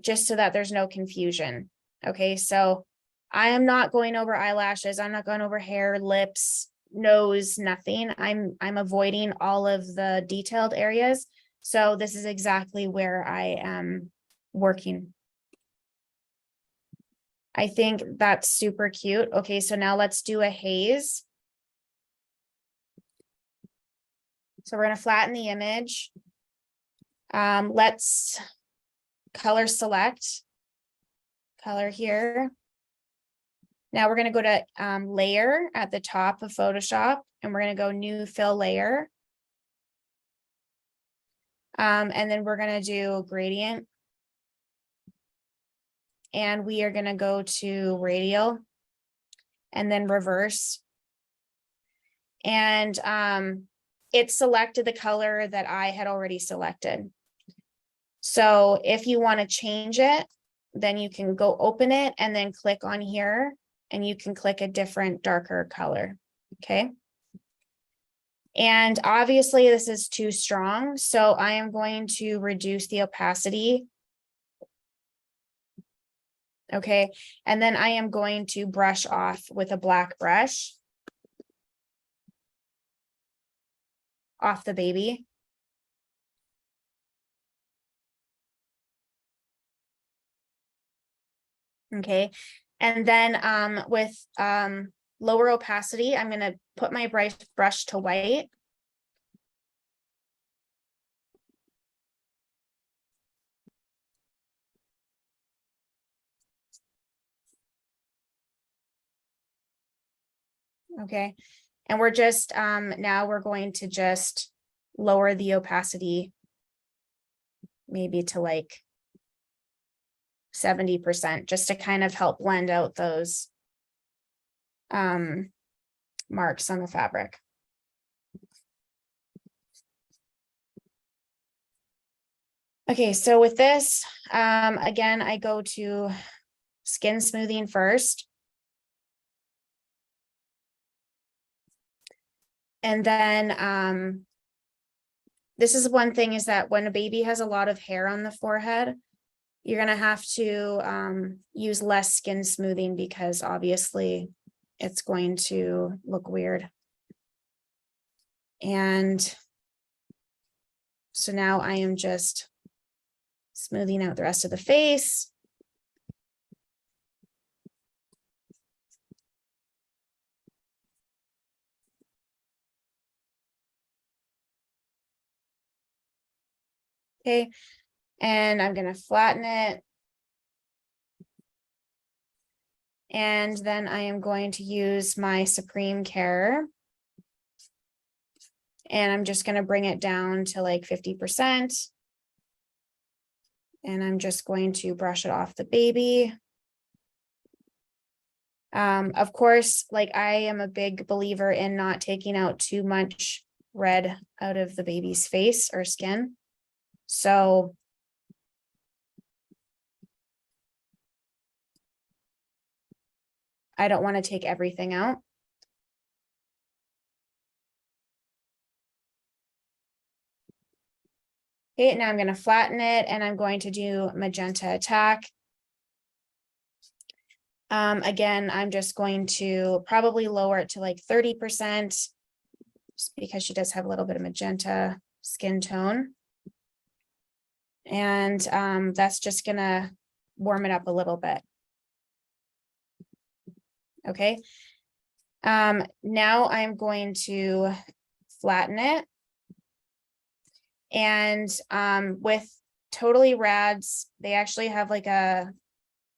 just so that there's no confusion. Okay, so I am not going over eyelashes. I'm not going over hair, lips, nose, nothing. I'm avoiding all of the detailed areas. So this is exactly where I am working. I think that's super cute. Okay, so now let's do a haze. So we're going to flatten the image. Let's color select, color here. Now we're going to go to layer at the top of Photoshop, and we're going to go new fill layer. And then we're going to do gradient. And we are going to go to radial and then reverse. And it selected the color that I had already selected. So if you want to change it, then you can go open it and then click on here and you can click a different darker color. Okay. And obviously this is too strong. So I am going to reduce the opacity. Okay. And then I am going to brush off with a black brush off the baby. Okay, and then with lower opacity, I'm gonna put my brush to white. Okay, and we're just now we're going to just lower the opacity maybe to like 70%, just to kind of help blend out those marks on the fabric. Okay, so with this, again, I go to skin smoothing first. And then this is one thing, is that when a baby has a lot of hair on the forehead, you're gonna have to use less skin smoothing, because obviously it's going to look weird. And so now I am just smoothing out the rest of the face. Okay, and I'm gonna flatten it. And then I am going to use my Supreme Care. And I'm just gonna bring it down to like 50%. And I'm just going to brush it off the baby. Of course, like, I am a big believer in not taking out too much red out of the baby's face or skin. So I don't want to take everything out. Okay, now I'm going to flatten it, and I'm going to do Magenta Attack. Again, I'm just going to probably lower it to like 30%, just because she does have a little bit of magenta skin tone. And that's just gonna warm it up a little bit. Okay. Now I'm going to flatten it. And with Totally Rads, they actually have like a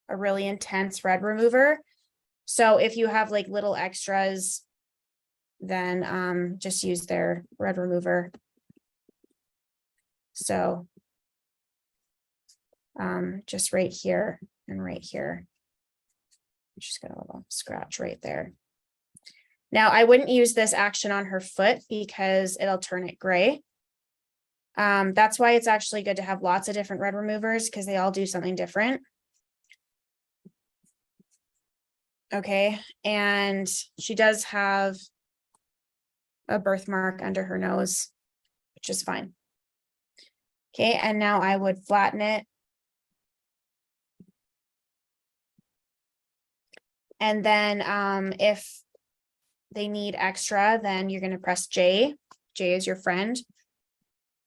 really intense red remover. So if you have like little extras, then just use their red remover. So just right here and right here. Just got a little scratch right there. Now, I wouldn't use this action on her foot because it'll turn it gray. That's why it's actually good to have lots of different red removers, because they all do something different. Okay, and she does have a birthmark under her nose, which is fine. Okay, and now I would flatten it. And then if they need extra, then you're going to press J. J is your friend.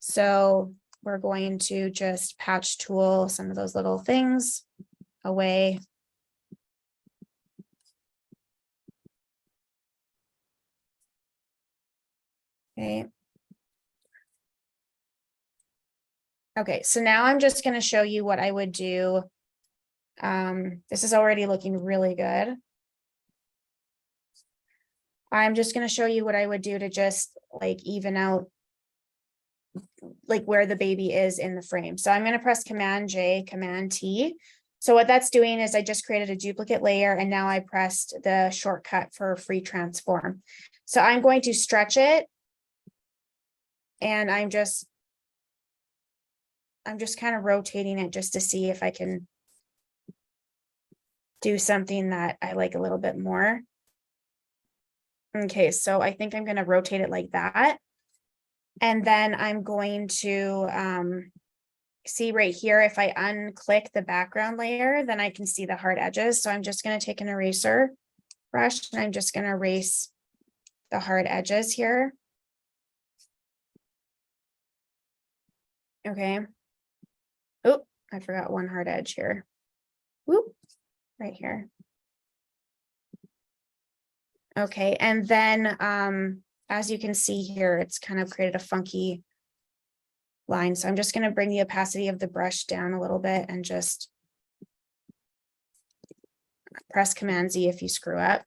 So we're going to just patch tool some of those little things away. Okay. Okay, so now I'm just going to show you what I would do. This is already looking really good. I'm just going to show you what I would do to just like even out like where the baby is in the frame. So I'm going to press Command J, Command T. So what that's doing is I just created a duplicate layer, and now I pressed the shortcut for free transform. So I'm going to stretch it, and I'm just kind of rotating it just to see if I can do something that I like a little bit more. Okay, so I think I'm going to rotate it like that. And then I'm going to see right here, if I unclick the background layer, then I can see the hard edges. So I'm just going to take an eraser brush, and I'm just going to erase the hard edges here. Okay. Oh, I forgot one hard edge here. Whoop, right here. Okay, and then as you can see here, it's kind of created a funky line. So I'm just going to bring the opacity of the brush down a little bit and just press Command Z if you screw up.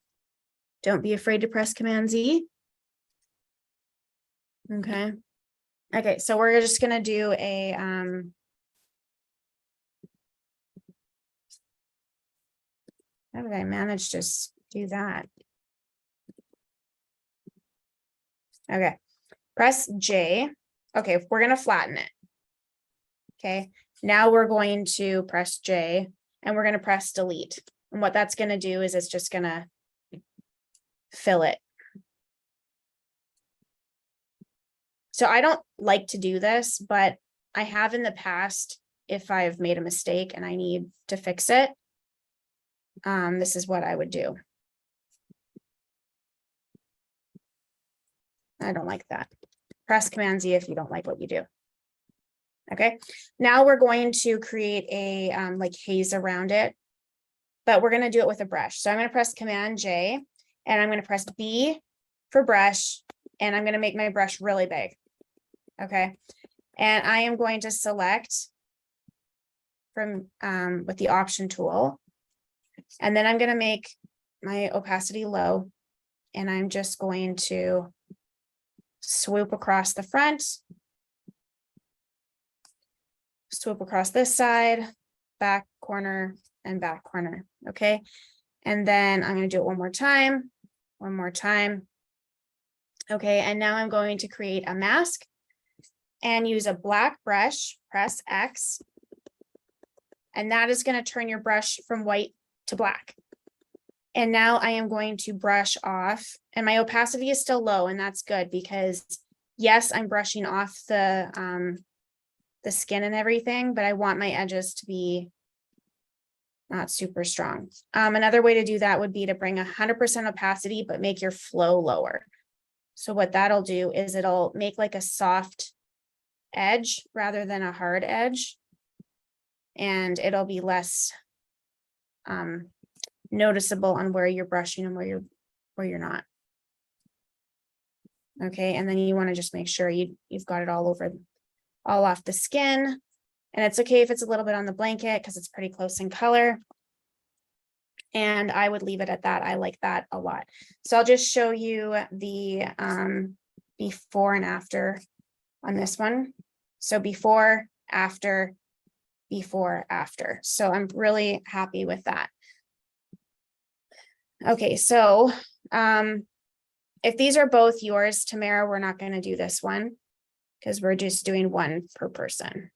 Don't be afraid to press Command Z. Okay. Okay, so we're just going to do a how did I manage to do that? Okay, press J. Okay, we're going to flatten it. Okay, now we're going to press J and we're going to press delete. And what that's going to do is it's just going to fill it. So I don't like to do this, but I have in the past if I've made a mistake and I need to fix it. This is what I would do. I don't like that. Press Command Z if you don't like what you do. Okay, now we're going to create a like haze around it, but we're going to do it with a brush. So I'm going to press Command J and I'm going to press B for brush and I'm going to make my brush really big. Okay, and I am going to select from with the option tool, and then I'm going to make my opacity low, and I'm just going to swoop across the front, swoop across this side, back corner, and back corner. Okay, and then I'm going to do it one more time. Okay, and now I'm going to create a mask and use a black brush, press X, and that is going to turn your brush from white to black. And now I am going to brush off, and my opacity is still low, and that's good because yes, I'm brushing off the skin and everything, but I want my edges to be not super strong. Another way to do that would be to bring 100% opacity, but make your flow lower. So what that'll do is it'll make like a soft edge rather than a hard edge, and it'll be less noticeable on where you're brushing and where you're not. Okay, and then you want to just make sure you've got it all off the skin, and it's okay if it's a little bit on the blanket because it's pretty close in color. And I would leave it at that. I like that a lot. So I'll just show you the before and after on this one. So before, after, before, after. So I'm really happy with that. Okay, so if these are both yours, Tamara, we're not going to do this one because we're just doing one per person.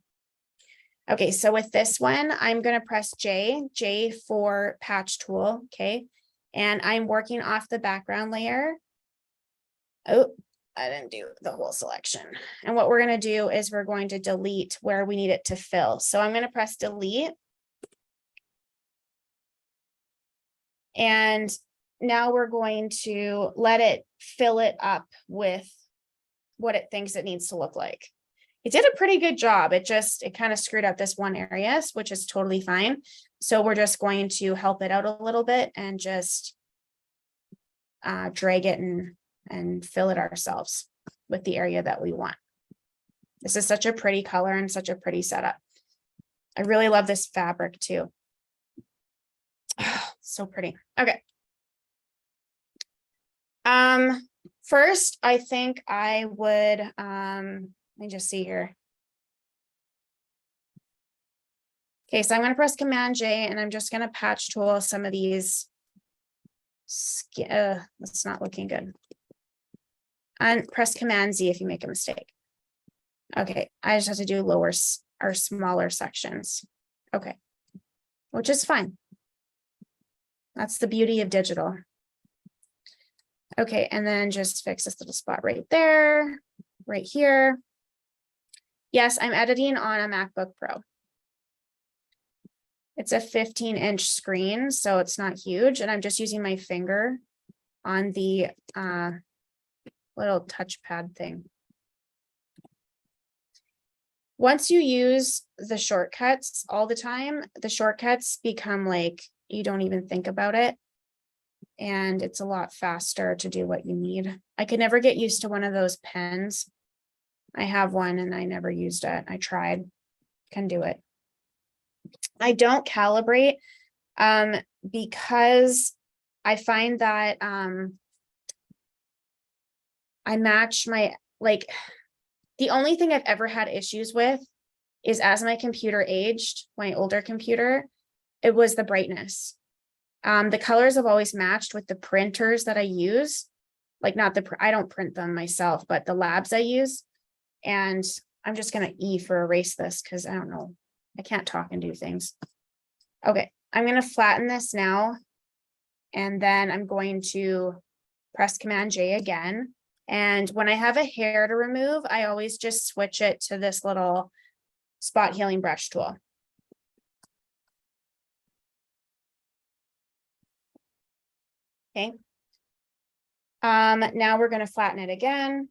Okay, so with this one, I'm going to press J for patch tool. Okay, and I'm working off the background layer. Oh, I didn't do the whole selection. And what we're going to do is we're going to delete where we need it to fill. So I'm going to press delete. And now we're going to let it fill it up with what it thinks it needs to look like. It did a pretty good job. It kind of screwed up this one area, which is totally fine. So we're just going to help it out a little bit and just drag it and fill it ourselves with the area that we want. This is such a pretty color and such a pretty setup. I really love this fabric too. So pretty. Okay. First, I think I would, let me just see here. Okay, so I'm going to press Command J and I'm just going to patch tool some of these. That's not looking good. And press Command Z if you make a mistake. Okay, I just have to do lower or smaller sections. Okay, which is fine. That's the beauty of digital. Okay, and then just fix this little spot right there, right here. Yes, I'm editing on a MacBook Pro. It's a 15-inch screen, so it's not huge, and I'm just using my finger on the little touchpad thing. Once you use the shortcuts all the time, the shortcuts become like you don't even think about it. And it's a lot faster to do what you need. I could never get used to one of those pens. I have one and I never used it. I tried, can do it. I don't calibrate because I find that I match my, like, the only thing I've ever had issues with is as my computer aged, my older computer, it was the brightness. The colors have always matched with the printers that I use, like not the, I don't print them myself, but the labs I use. And I'm just going to E for erase this because I don't know, I can't talk and do things. Okay, I'm going to flatten this now. And then I'm going to press Command J again. And when I have a hair to remove, I always just switch it to this little spot healing brush tool. Okay. Now we're going to flatten it again.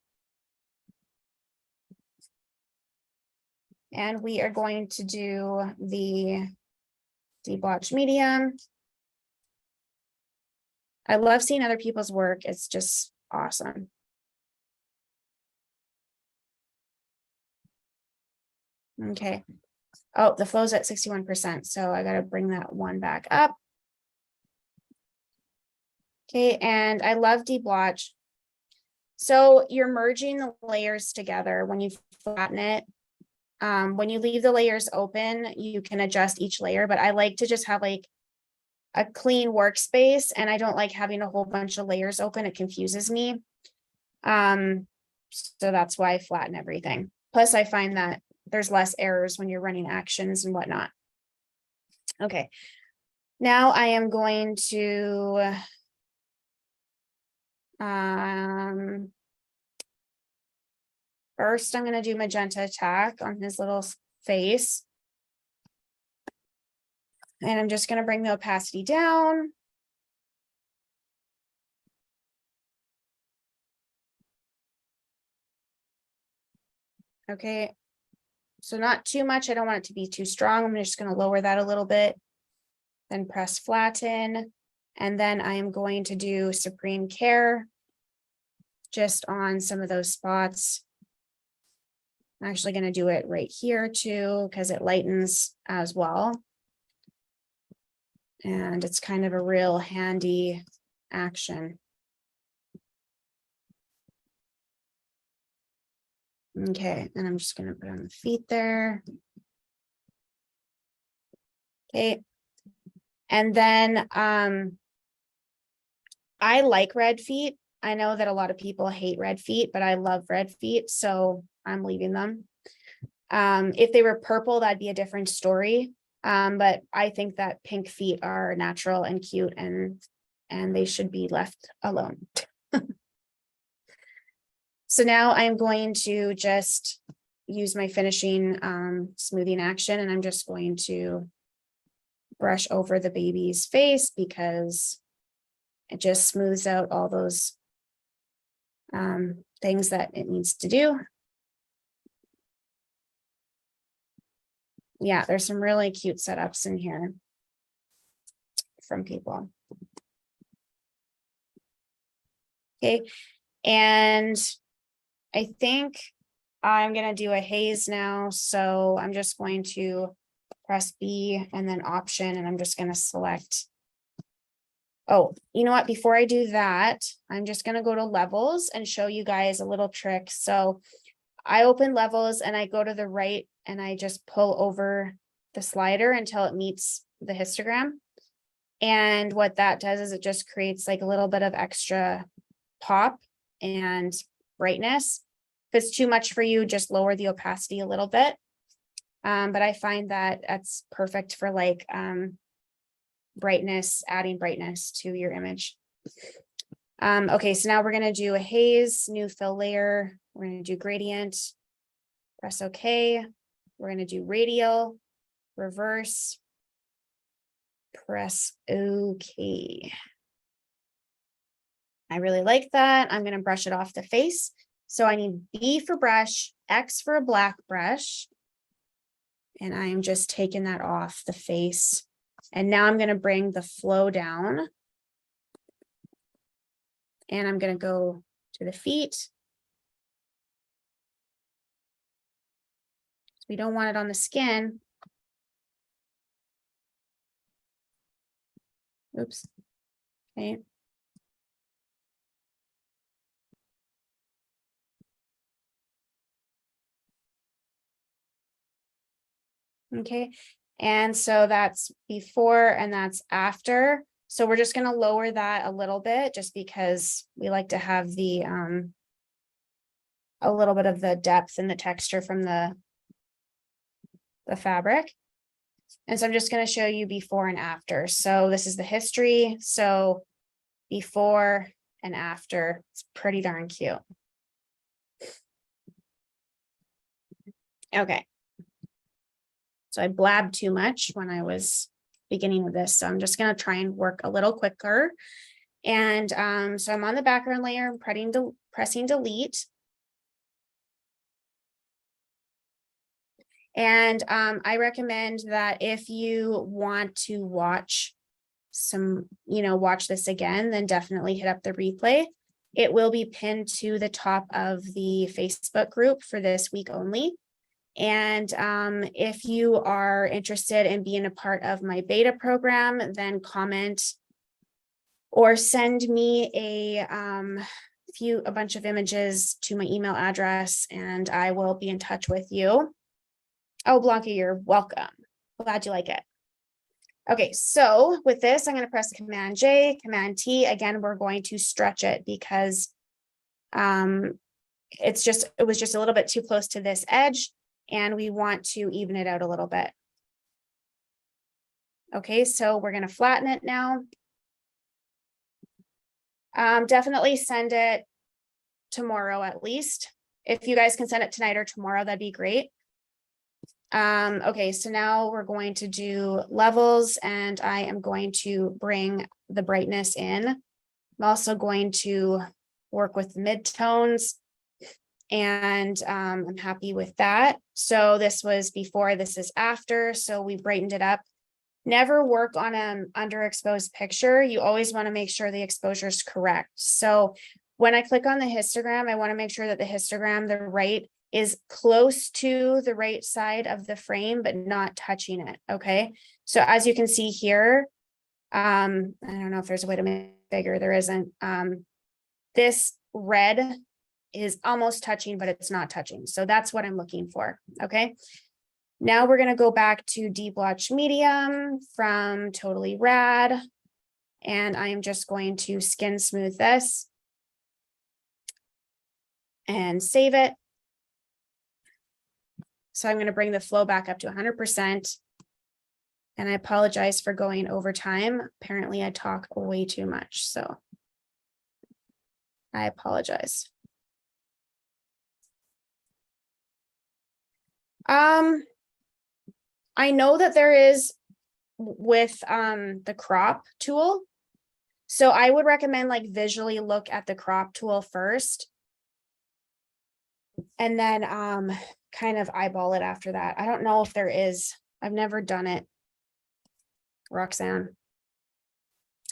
And we are going to do the deblotch medium. I love seeing other people's work. It's just awesome. Okay. Oh, the flow's at 61%. So I got to bring that one back up. Okay. And I love deblotch. So you're merging the layers together when you flatten it. When you leave the layers open, you can adjust each layer, but I like to just have like a clean workspace, and I don't like having a whole bunch of layers open. It confuses me. So that's why I flatten everything. Plus, I find that there's less errors when you're running actions and whatnot. Okay. Now I am going to first, I'm going to do magenta attack on his little face. And I'm just going to bring the opacity down. Okay. So not too much. I don't want it to be too strong. I'm just going to lower that a little bit. Then press flatten. And then I am going to do Supreme Care just on some of those spots. I'm actually going to do it right here too, because it lightens as well. And it's kind of a real handy action. Okay, and I'm just going to put on the feet there. Okay. And then I like red feet. I know that a lot of people hate red feet, but I love red feet, so I'm leaving them. If they were purple, that'd be a different story. But I think that pink feet are natural and cute, and they should be left alone. So now I'm going to just use my finishing smoothing action, and I'm just going to brush over the baby's face because it just smooths out all those things that it needs to do. Yeah, there's some really cute setups in here from people. Okay, and I think I'm going to do a haze now. So I'm just going to press B and then option, and I'm just going to select. Oh, you know what? Before I do that, I'm just going to go to levels and show you guys a little trick. So I open levels and I go to the right and I just pull over the slider until it meets the histogram. And what that does is it just creates like a little bit of extra pop and brightness. If it's too much for you, just lower the opacity a little bit. But I find that that's perfect for like brightness, adding brightness to your image. Okay, so now we're going to do a haze, new fill layer. We're going to do gradient, press OK. We're going to do radial, reverse, press OK. I really like that. I'm going to brush it off the face. So I need B for brush, X for a black brush. And I'm just taking that off the face. And now I'm going to bring the flow down. And I'm going to go to the feet. We don't want it on the skin. Oops. Okay. Okay. And so that's before and that's after. So we're just going to lower that a little bit just because we like to have the a little bit of the depth and the texture from the fabric. And so I'm just going to show you before and after. So this is the history. So before and after, it's pretty darn cute. Okay. So I blabbed too much when I was beginning of this. So I'm just going to try and work a little quicker. And so I'm on the background layer, I'm pressing delete. And I recommend that if you want to watch watch this again, then definitely hit up the replay. It will be pinned to the top of the Facebook group for this week only. And if you are interested in being a part of my beta program, then comment or send me a bunch of images to my email address and I will be in touch with you. Oh, Blanca, you're welcome. Glad you like it. Okay, so with this, I'm going to press Command J, Command T. Again, we're going to stretch it because it was just a little bit too close to this edge and we want to even it out a little bit. Okay, so we're going to flatten it now. Definitely send it tomorrow at least. If you guys can send it tonight or tomorrow, that'd be great. Okay, so now we're going to do levels and I am going to bring the brightness in. I'm also going to work with the midtones and I'm happy with that. So this was before, this is after, so we brightened it up. Never work on an underexposed picture. You always want to make sure the exposure is correct. So when I click on the histogram, I want to make sure that the histogram, the right is close to the right side of the frame, but not touching it. Okay. So as you can see here, I don't know if there's a way to make it bigger. There isn't. This red is almost touching, but it's not touching. So that's what I'm looking for. Okay. Now we're going to go back to Deep Watch Medium from Totally Rad. And I am just going to skin smooth this and save it. So I'm going to bring the flow back up to 100%. And I apologize for going over time. Apparently I talk way too much, so I apologize. I know that there is with the crop tool. So I would recommend like visually look at the crop tool first. And then kind of eyeball it after that. I don't know if there is. I've never done it. Roxanne.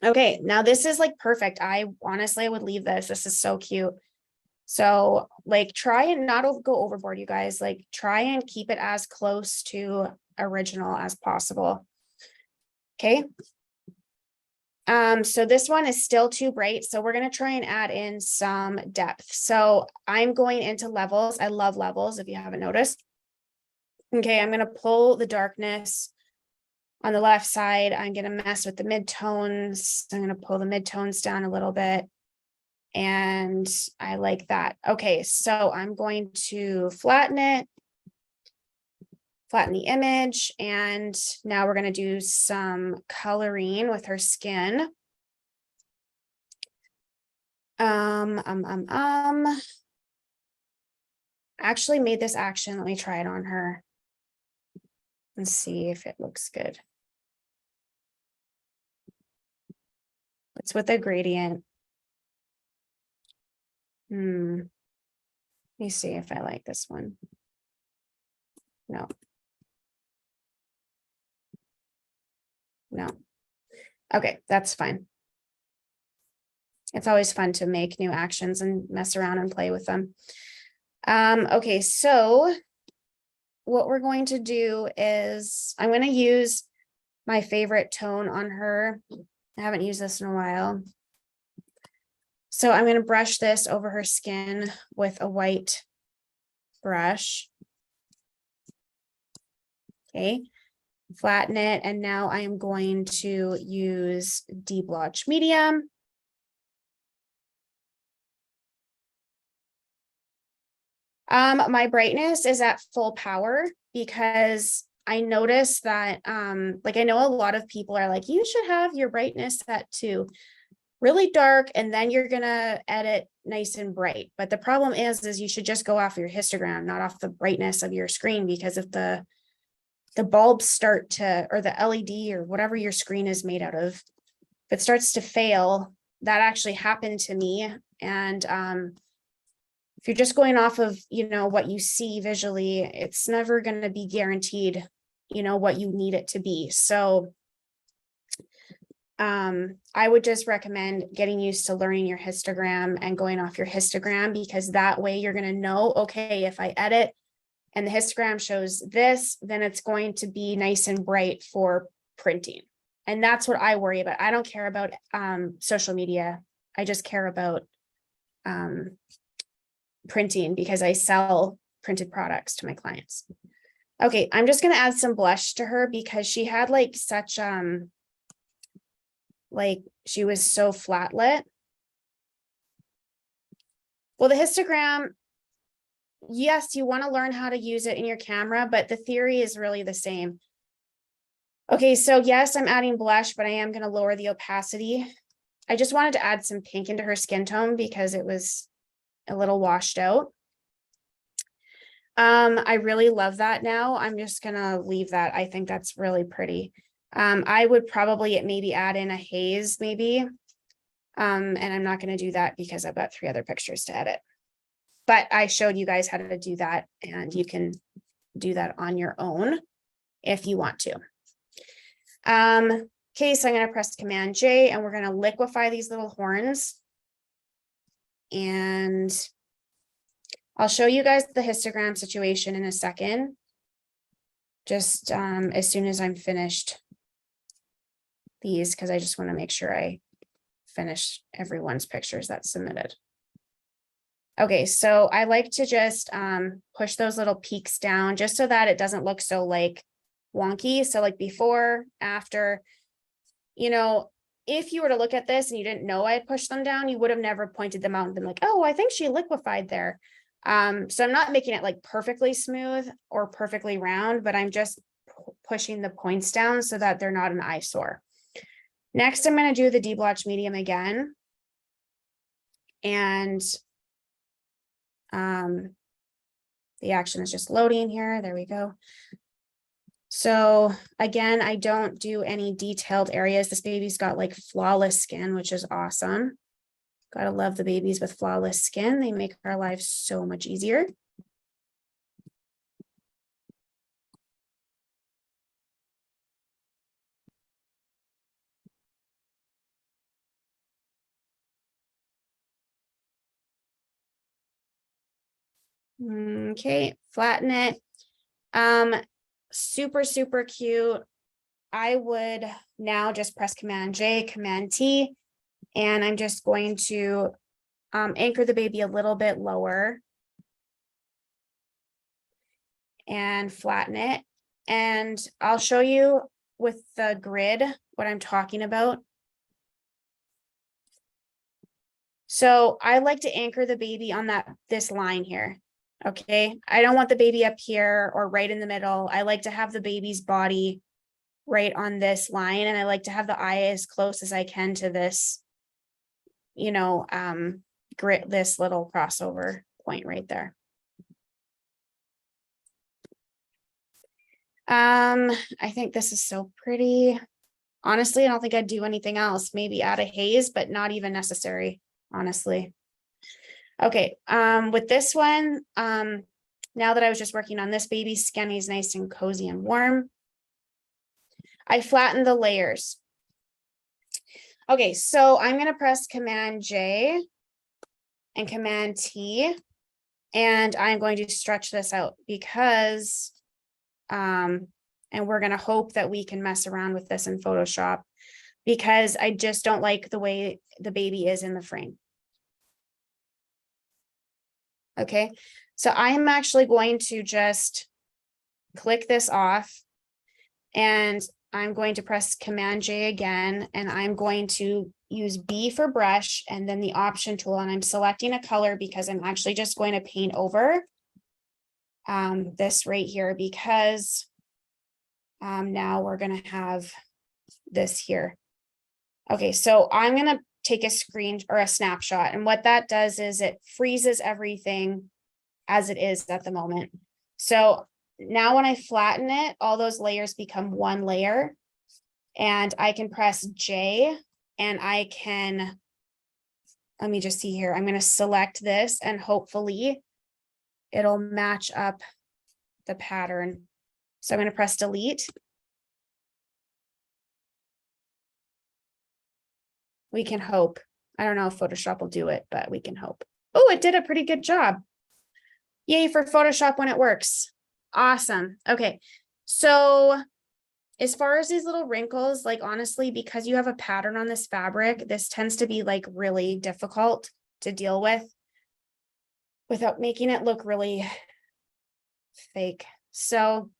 Okay, now this is like perfect. I honestly would leave this. This is so cute. So like try and not go overboard, you guys. Like try and keep it as close to original as possible. Okay. So this one is still too bright. So we're going to try and add in some depth. So I'm going into levels. I love levels if you haven't noticed. Okay, I'm going to pull the darkness on the left side. I'm going to mess with the midtones. I'm going to pull the midtones down a little bit. And I like that. Okay, so I'm going to flatten it, flatten the image. And now we're going to do some coloring with her skin. I actually made this action. Let me try it on her and see if it looks good. It's with a gradient. Let me see if I like this one. No. No. Okay, that's fine. It's always fun to make new actions and mess around and play with them. Okay, so what we're going to do is I'm going to use my favorite tone on her. I haven't used this in a while. So I'm going to brush this over her skin with a white brush. Okay, flatten it. And now I am going to use Deep Blotch Medium. My brightness is at full power because I noticed that, like, I know a lot of people are like, you should have your brightness set to really dark and then you're gonna edit nice and bright. But the problem is you should just go off your histogram, not off the brightness of your screen, because if the bulbs start to, or the LED or whatever your screen is made out of, if it starts to fail, that actually happened to me. And if you're just going off of, you know, what you see visually, it's never going to be guaranteed, you know, what you need it to be. So I would just recommend getting used to learning your histogram and going off your histogram, because that way you're going to know, okay, if I edit and the histogram shows this, then it's going to be nice and bright for printing. And that's what I worry about. I don't care about social media. I just care about printing, because I sell printed products to my clients. Okay, I'm just going to add some blush to her because she had like such like she was so flat lit. Well, the histogram, yes, you want to learn how to use it in your camera, but the theory is really the same. Okay, so yes, I'm adding blush, but I am going to lower the opacity. I just wanted to add some pink into her skin tone because it was a little washed out. I really love that now. I'm just gonna leave that. I think that's really pretty. I would probably maybe add in a haze maybe. And I'm not gonna do that because I've got 3 other pictures to edit. But I showed you guys how to do that, and you can do that on your own if you want to. Okay, so I'm gonna press Command J and we're gonna liquefy these little horns. And I'll show you guys the histogram situation in a second. Just as soon as I'm finished these, because I just want to make sure I finish everyone's pictures that's submitted. Okay, so I like to just push those little peaks down just so that it doesn't look so like wonky. So like before, after, you know, if you were to look at this and you didn't know I had pushed them down, you would have never pointed them out and been like, oh, I think she liquefied there. So I'm not making it like perfectly smooth or perfectly round, but I'm just pushing the points down so that they're not an eyesore. Next, I'm going to do the Deep Blotch Medium again. And the action is just loading here. There we go. So again, I don't do any detailed areas. This baby's got like flawless skin, which is awesome. Gotta love the babies with flawless skin. They make our lives so much easier. Okay, flatten it. Super, super cute. I would now just press Command J, Command T, and I'm just going to anchor the baby a little bit lower and flatten it. And I'll show you with the grid what I'm talking about. So I like to anchor the baby on this line here. Okay, I don't want the baby up here or right in the middle. I like to have the baby's body right on this line, and I like to have the eye as close as I can to this, you know, grit, this little crossover point right there. I think this is so pretty. Honestly, I don't think I'd do anything else. Maybe add a haze, but not even necessary, honestly. Okay, with this one, now that I was just working on this baby's skin, he's nice and cozy and warm. I flattened the layers. Okay, so I'm gonna press Command J and Command T, and I'm going to stretch this out because, and we're gonna hope that we can mess around with this in Photoshop because I just don't like the way the baby is in the frame. Okay, so I am actually going to just click this off and I'm going to press Command J again, and I'm going to use B for brush and then the option tool, and I'm selecting a color because I'm actually just going to paint over this right here because now we're going to have this here. Okay, so I'm going to take a screen or a snapshot, and what that does is it freezes everything as it is at the moment. So now when I flatten it, all those layers become one layer, and I can press J and I can, let me just see here. I'm going to select this and hopefully it'll match up the pattern. So I'm going to press delete. We can hope. I don't know if Photoshop will do it, but we can hope. Oh, it did a pretty good job. Yay for Photoshop when it works. Awesome. Okay. So as far as these little wrinkles, like honestly, because you have a pattern on this fabric, this tends to be like really difficult to deal with without making it look really fake. So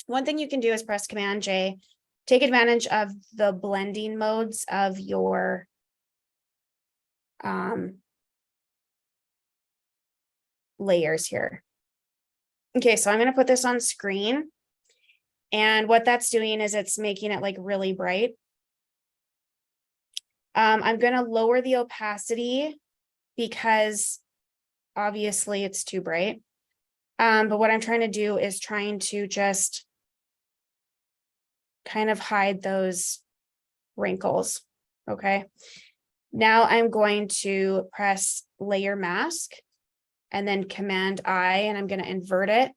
one thing you can do is press Command J, take advantage of the blending modes of your layers here. Okay, so I'm going to put this on screen. And what that's doing is it's making it like really bright. I'm going to lower the opacity because obviously it's too bright. But what I'm trying to do is trying to just kind of hide those wrinkles. Okay. Now I'm going to press layer mask and then Command I, and I'm going to invert it.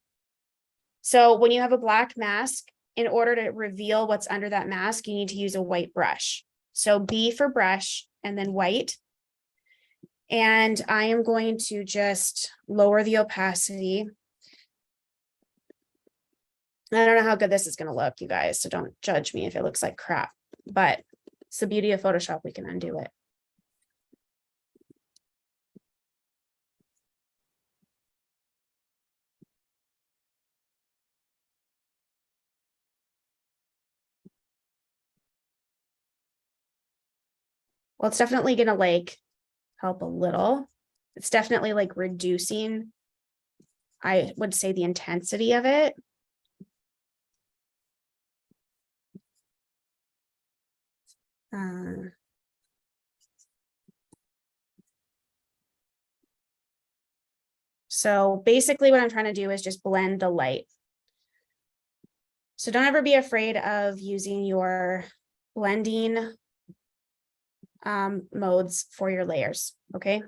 So when you have a black mask, in order to reveal what's under that mask, you need to use a white brush. So B for brush and then white. And I am going to just lower the opacity. I don't know how good this is going to look, you guys, so don't judge me if it looks like crap, but it's the beauty of Photoshop. We can undo it. Well, it's definitely going to like help a little. It's definitely like reducing, I would say, the intensity of it. So basically what I'm trying to do is just blend the light. So don't ever be afraid of using your blending modes for your layers, okay?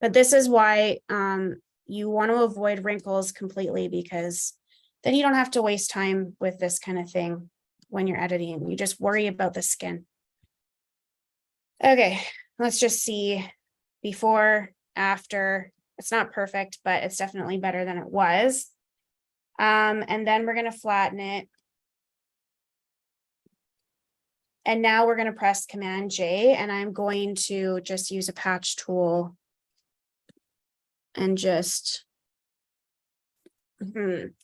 But this is why you want to avoid wrinkles completely, because then you don't have to waste time with this kind of thing when you're editing. You just worry about the skin. Okay, let's just see before, after. It's not perfect, but it's definitely better than it was. And then we're going to flatten it. And now we're going to press Command J, and I'm going to just use a patch tool and just,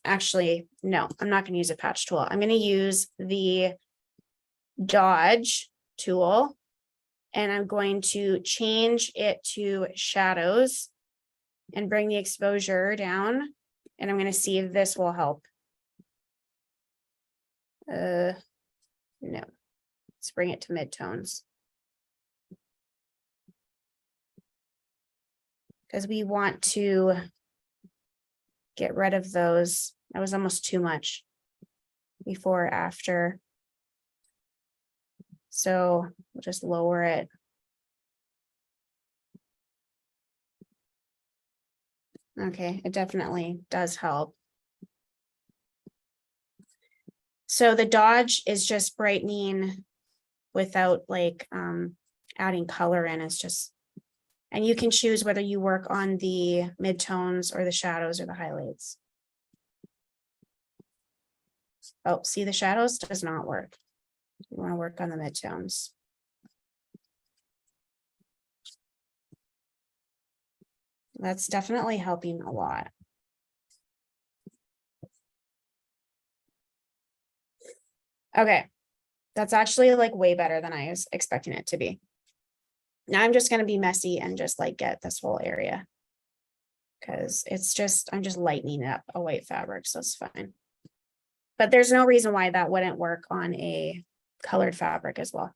actually, no, I'm not going to use a patch tool. I'm going to use the dodge tool, and I'm going to change it to shadows and bring the exposure down. And I'm going to see if this will help. No, let's bring it to midtones. Because we want to get rid of those. That was almost too much before, after. So we'll just lower it. Okay, it definitely does help. So the dodge is just brightening without like adding color in. It's just, and you can choose whether you work on the midtones or the shadows or the highlights. Oh, see, the shadows does not work. You want to work on the midtones. That's definitely helping a lot. Okay, that's actually like way better than I was expecting it to be. Now I'm just going to be messy and just like get this whole area. Because it's just, I'm just lightening up a white fabric, so it's fine. But there's no reason why that wouldn't work on a colored fabric as well.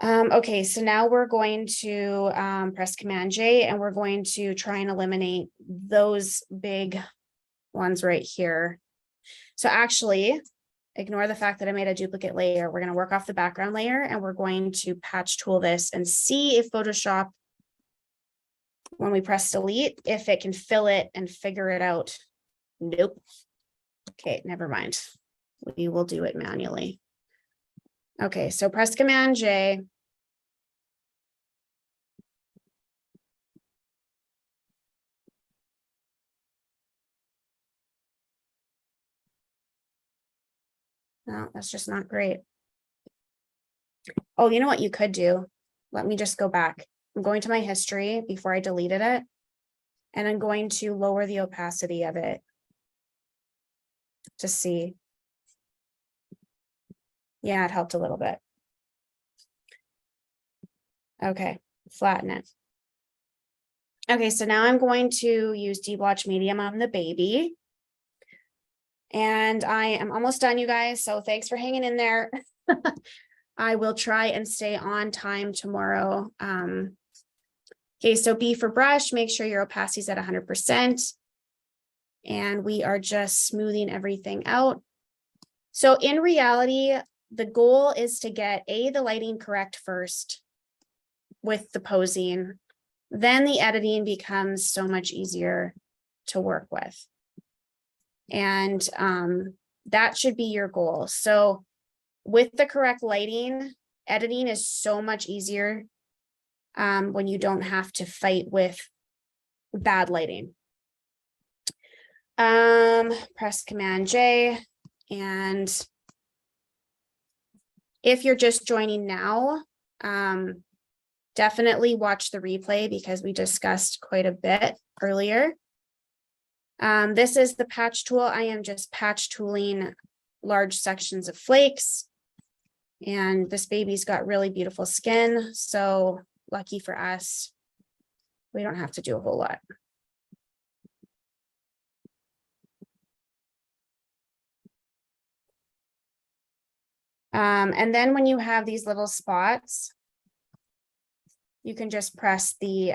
Okay, so now we're going to press Command J and we're going to try and eliminate those big ones right here. So actually, ignore the fact that I made a duplicate layer. We're going to work off the background layer and we're going to patch tool this and see if Photoshop, when we press delete, if it can fill it and figure it out. Nope. Okay, never mind. We will do it manually. Okay, so press Command J. No, that's just not great. Oh, you know what you could do? Let me just go back. I'm going to my history before I deleted it. And I'm going to lower the opacity of it to see. Yeah, it helped a little bit. Okay, flatten it. Okay, so now I'm going to use Deblotch Medium on the baby. And I am almost done, you guys. So thanks for hanging in there. I will try and stay on time tomorrow. Okay, so B for brush, make sure your opacity is at 100%. And we are just smoothing everything out. So in reality, the goal is to get the lighting correct first with the posing. Then the editing becomes so much easier to work with. And that should be your goal. So with the correct lighting, editing is so much easier when you don't have to fight with bad lighting. Press Command J, and if you're just joining now, definitely watch the replay because we discussed quite a bit earlier. This is the patch tool. I am just patch tooling large sections of flakes. And this baby's got really beautiful skin. So lucky for us, we don't have to do a whole lot. And then when you have these little spots, you can just press the,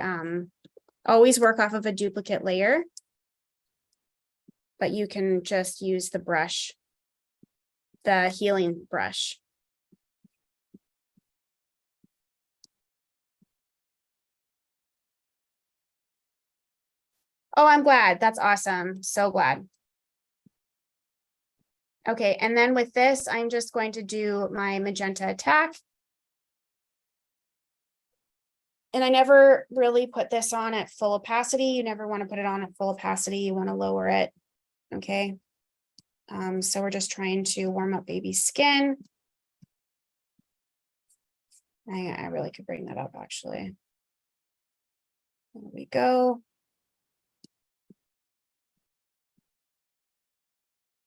always work off of a duplicate layer, but you can just use the brush, the healing brush. Oh, I'm glad. That's awesome. So glad. Okay, and then with this, I'm just going to do my magenta attack. And I never really put this on at full opacity. You never want to put it on at full opacity. You want to lower it. Okay. So we're just trying to warm up baby's skin. I really could bring that up actually. There we go.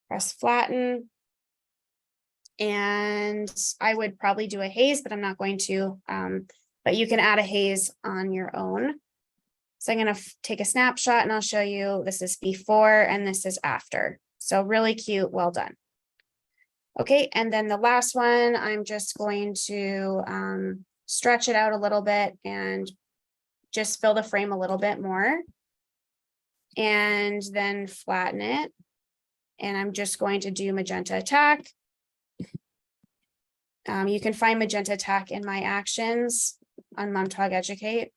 Press flatten. And I would probably do a haze, but I'm not going to. But you can add a haze on your own. So I'm going to take a snapshot and I'll show you this is before and this is after. So really cute. Well done. Okay. And then the last one, I'm just going to stretch it out a little bit and just fill the frame a little bit more. And then flatten it. And I'm just going to do magenta attack. You can find magenta attack in my actions on Mom Tog Educate.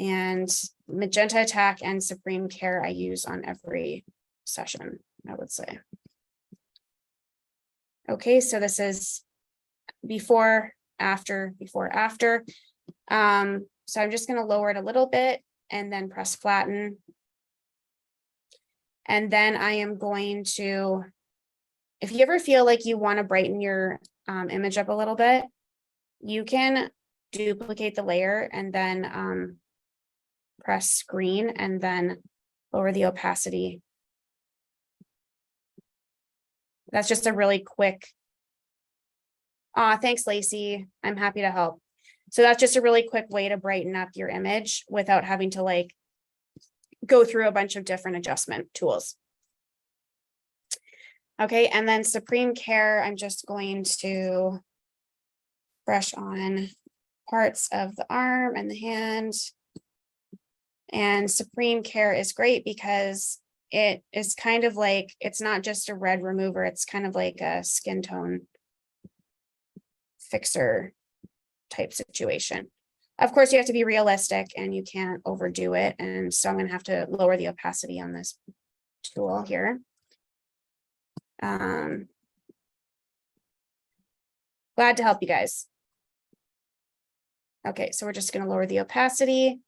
And Magenta Attack and Supreme Care I use on every session, I would say. Okay, so this is before, after, before, after. So I'm just going to lower it a little bit and then press flatten. And then I am going to, if you ever feel like you want to brighten your image up a little bit, you can duplicate the layer and then press screen and then lower the opacity. That's just a really quick. Thanks, Lacey. I'm happy to help. So that's just a really quick way to brighten up your image without having to like go through a bunch of different adjustment tools. Okay, and then Supreme Care, I'm just going to brush on parts of the arm and the hand. And Supreme Care is great because it is kind of like, it's not just a red remover, it's kind of like a skin tone fixer type situation. Of course, you have to be realistic and you can't overdo it. And so I'm going to have to lower the opacity on this tool here. Glad to help you guys. Okay, so we're just going to lower the opacity.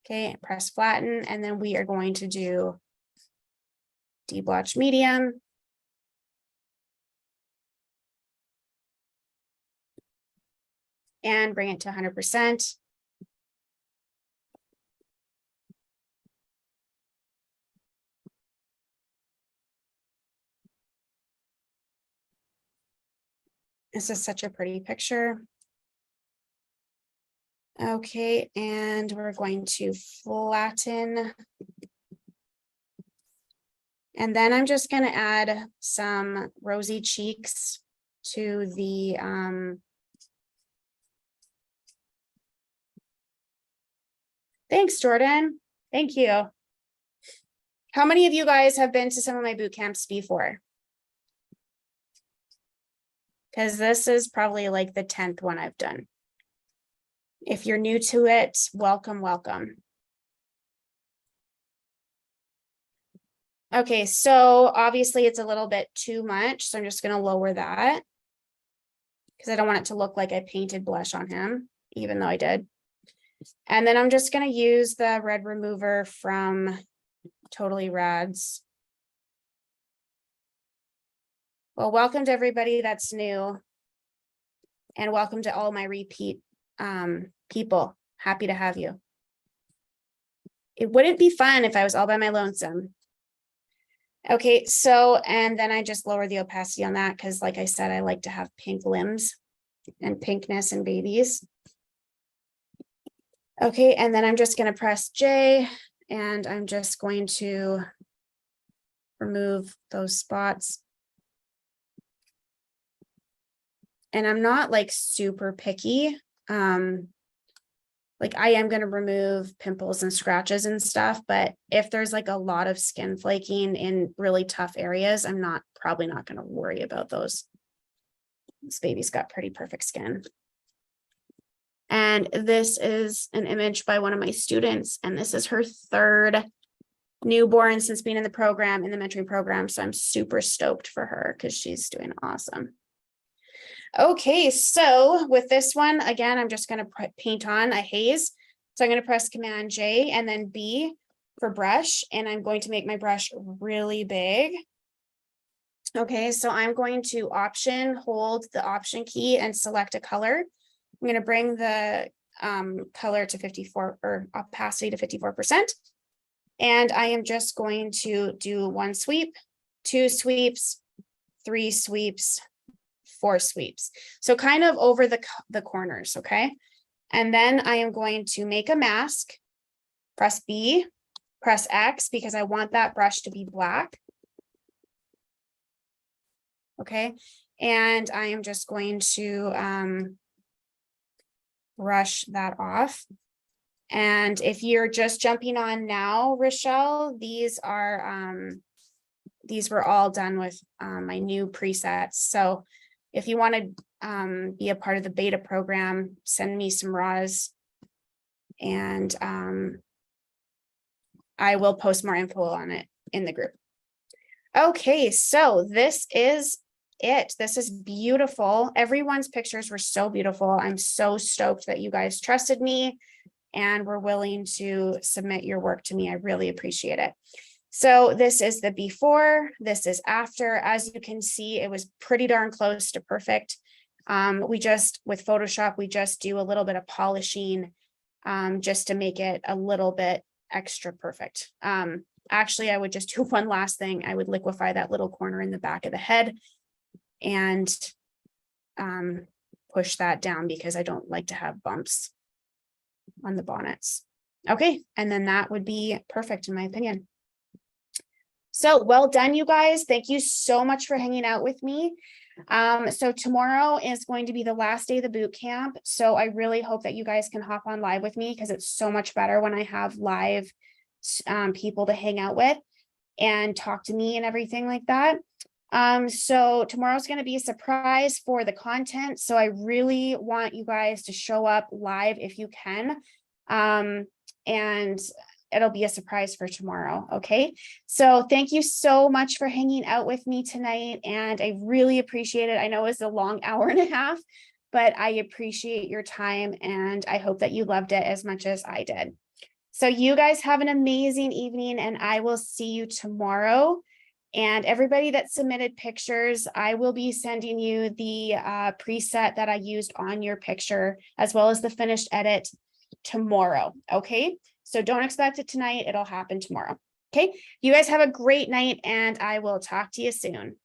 Okay, press flatten, and then we are going to do deblotch medium. And bring it to 100%. This is such a pretty picture. Okay, and we're going to flatten. And then I'm just going to add some rosy cheeks to the thanks, Jordan. Thank you. How many of you guys have been to some of my boot camps before? Because this is probably like the 10th one I've done. If you're new to it, welcome, welcome. Okay, so obviously it's a little bit too much, so I'm just going to lower that because I don't want it to look like I painted blush on him, even though I did. And then I'm just going to use the red remover from Totally Rads. Well, welcome to everybody that's new. And welcome to all my repeat people. Happy to have you. It wouldn't be fun if I was all by my lonesome. Okay, so, and then I just lower the opacity on that because like I said, I like to have pink limbs and pinkness in babies. Okay, and then I'm just going to press J and I'm just going to remove those spots. And I'm not like super picky. Like I am going to remove pimples and scratches and stuff, but if there's like a lot of skin flaking in really tough areas, I'm probably not going to worry about those. This baby's got pretty perfect skin. And this is an image by one of my students, and this is her 3rd newborn since being in the program, in the mentoring program. So I'm super stoked for her because she's doing awesome. Okay, so with this one, again, I'm just going to paint on a haze. So I'm going to press Command J and then B for brush, and I'm going to make my brush really big. Okay, so I'm going to hold the Option key and select a color. I'm going to bring the color to 54 or opacity to 54%. And I am just going to do 1 sweep, 2 sweeps, 3 sweeps, 4 sweeps. So kind of over the corners, okay? And then I am going to make a mask, press B, press X because I want that brush to be black. Okay, and I am just going to brush that off. And if you're just jumping on now, Rochelle, these were all done with my new presets. So if you want to be a part of the beta program, send me some raws And I will post more info on it in the group. Okay, so this is it. This is beautiful. Everyone's pictures were so beautiful. I'm so stoked that you guys trusted me and were willing to submit your work to me. I really appreciate it. So this is the before, this is after. As you can see, it was pretty darn close to perfect. With Photoshop, we just do a little bit of polishing just to make it a little bit extra perfect. Actually, I would just do one last thing. I would liquefy that little corner in the back of the head and push that down because I don't like to have bumps on the bonnets. Okay, and then that would be perfect in my opinion. So well done, you guys. Thank you so much for hanging out with me. So tomorrow is going to be the last day of the boot camp. So I really hope that you guys can hop on live with me because it's so much better when I have live people to hang out with and talk to me and everything like that. So tomorrow's going to be a surprise for the content. So I really want you guys to show up live if you can. And it'll be a surprise for tomorrow. Okay. So thank you so much for hanging out with me tonight. And I really appreciate it. I know it's a long hour and a half, but I appreciate your time. And I hope that you loved it as much as I did. So you guys have an amazing evening and I will see you tomorrow. And everybody that submitted pictures, I will be sending you the preset that I used on your picture, as well as the finished edit tomorrow. Okay. So don't expect it tonight. It'll happen tomorrow. Okay. You guys have a great night and I will talk to you soon.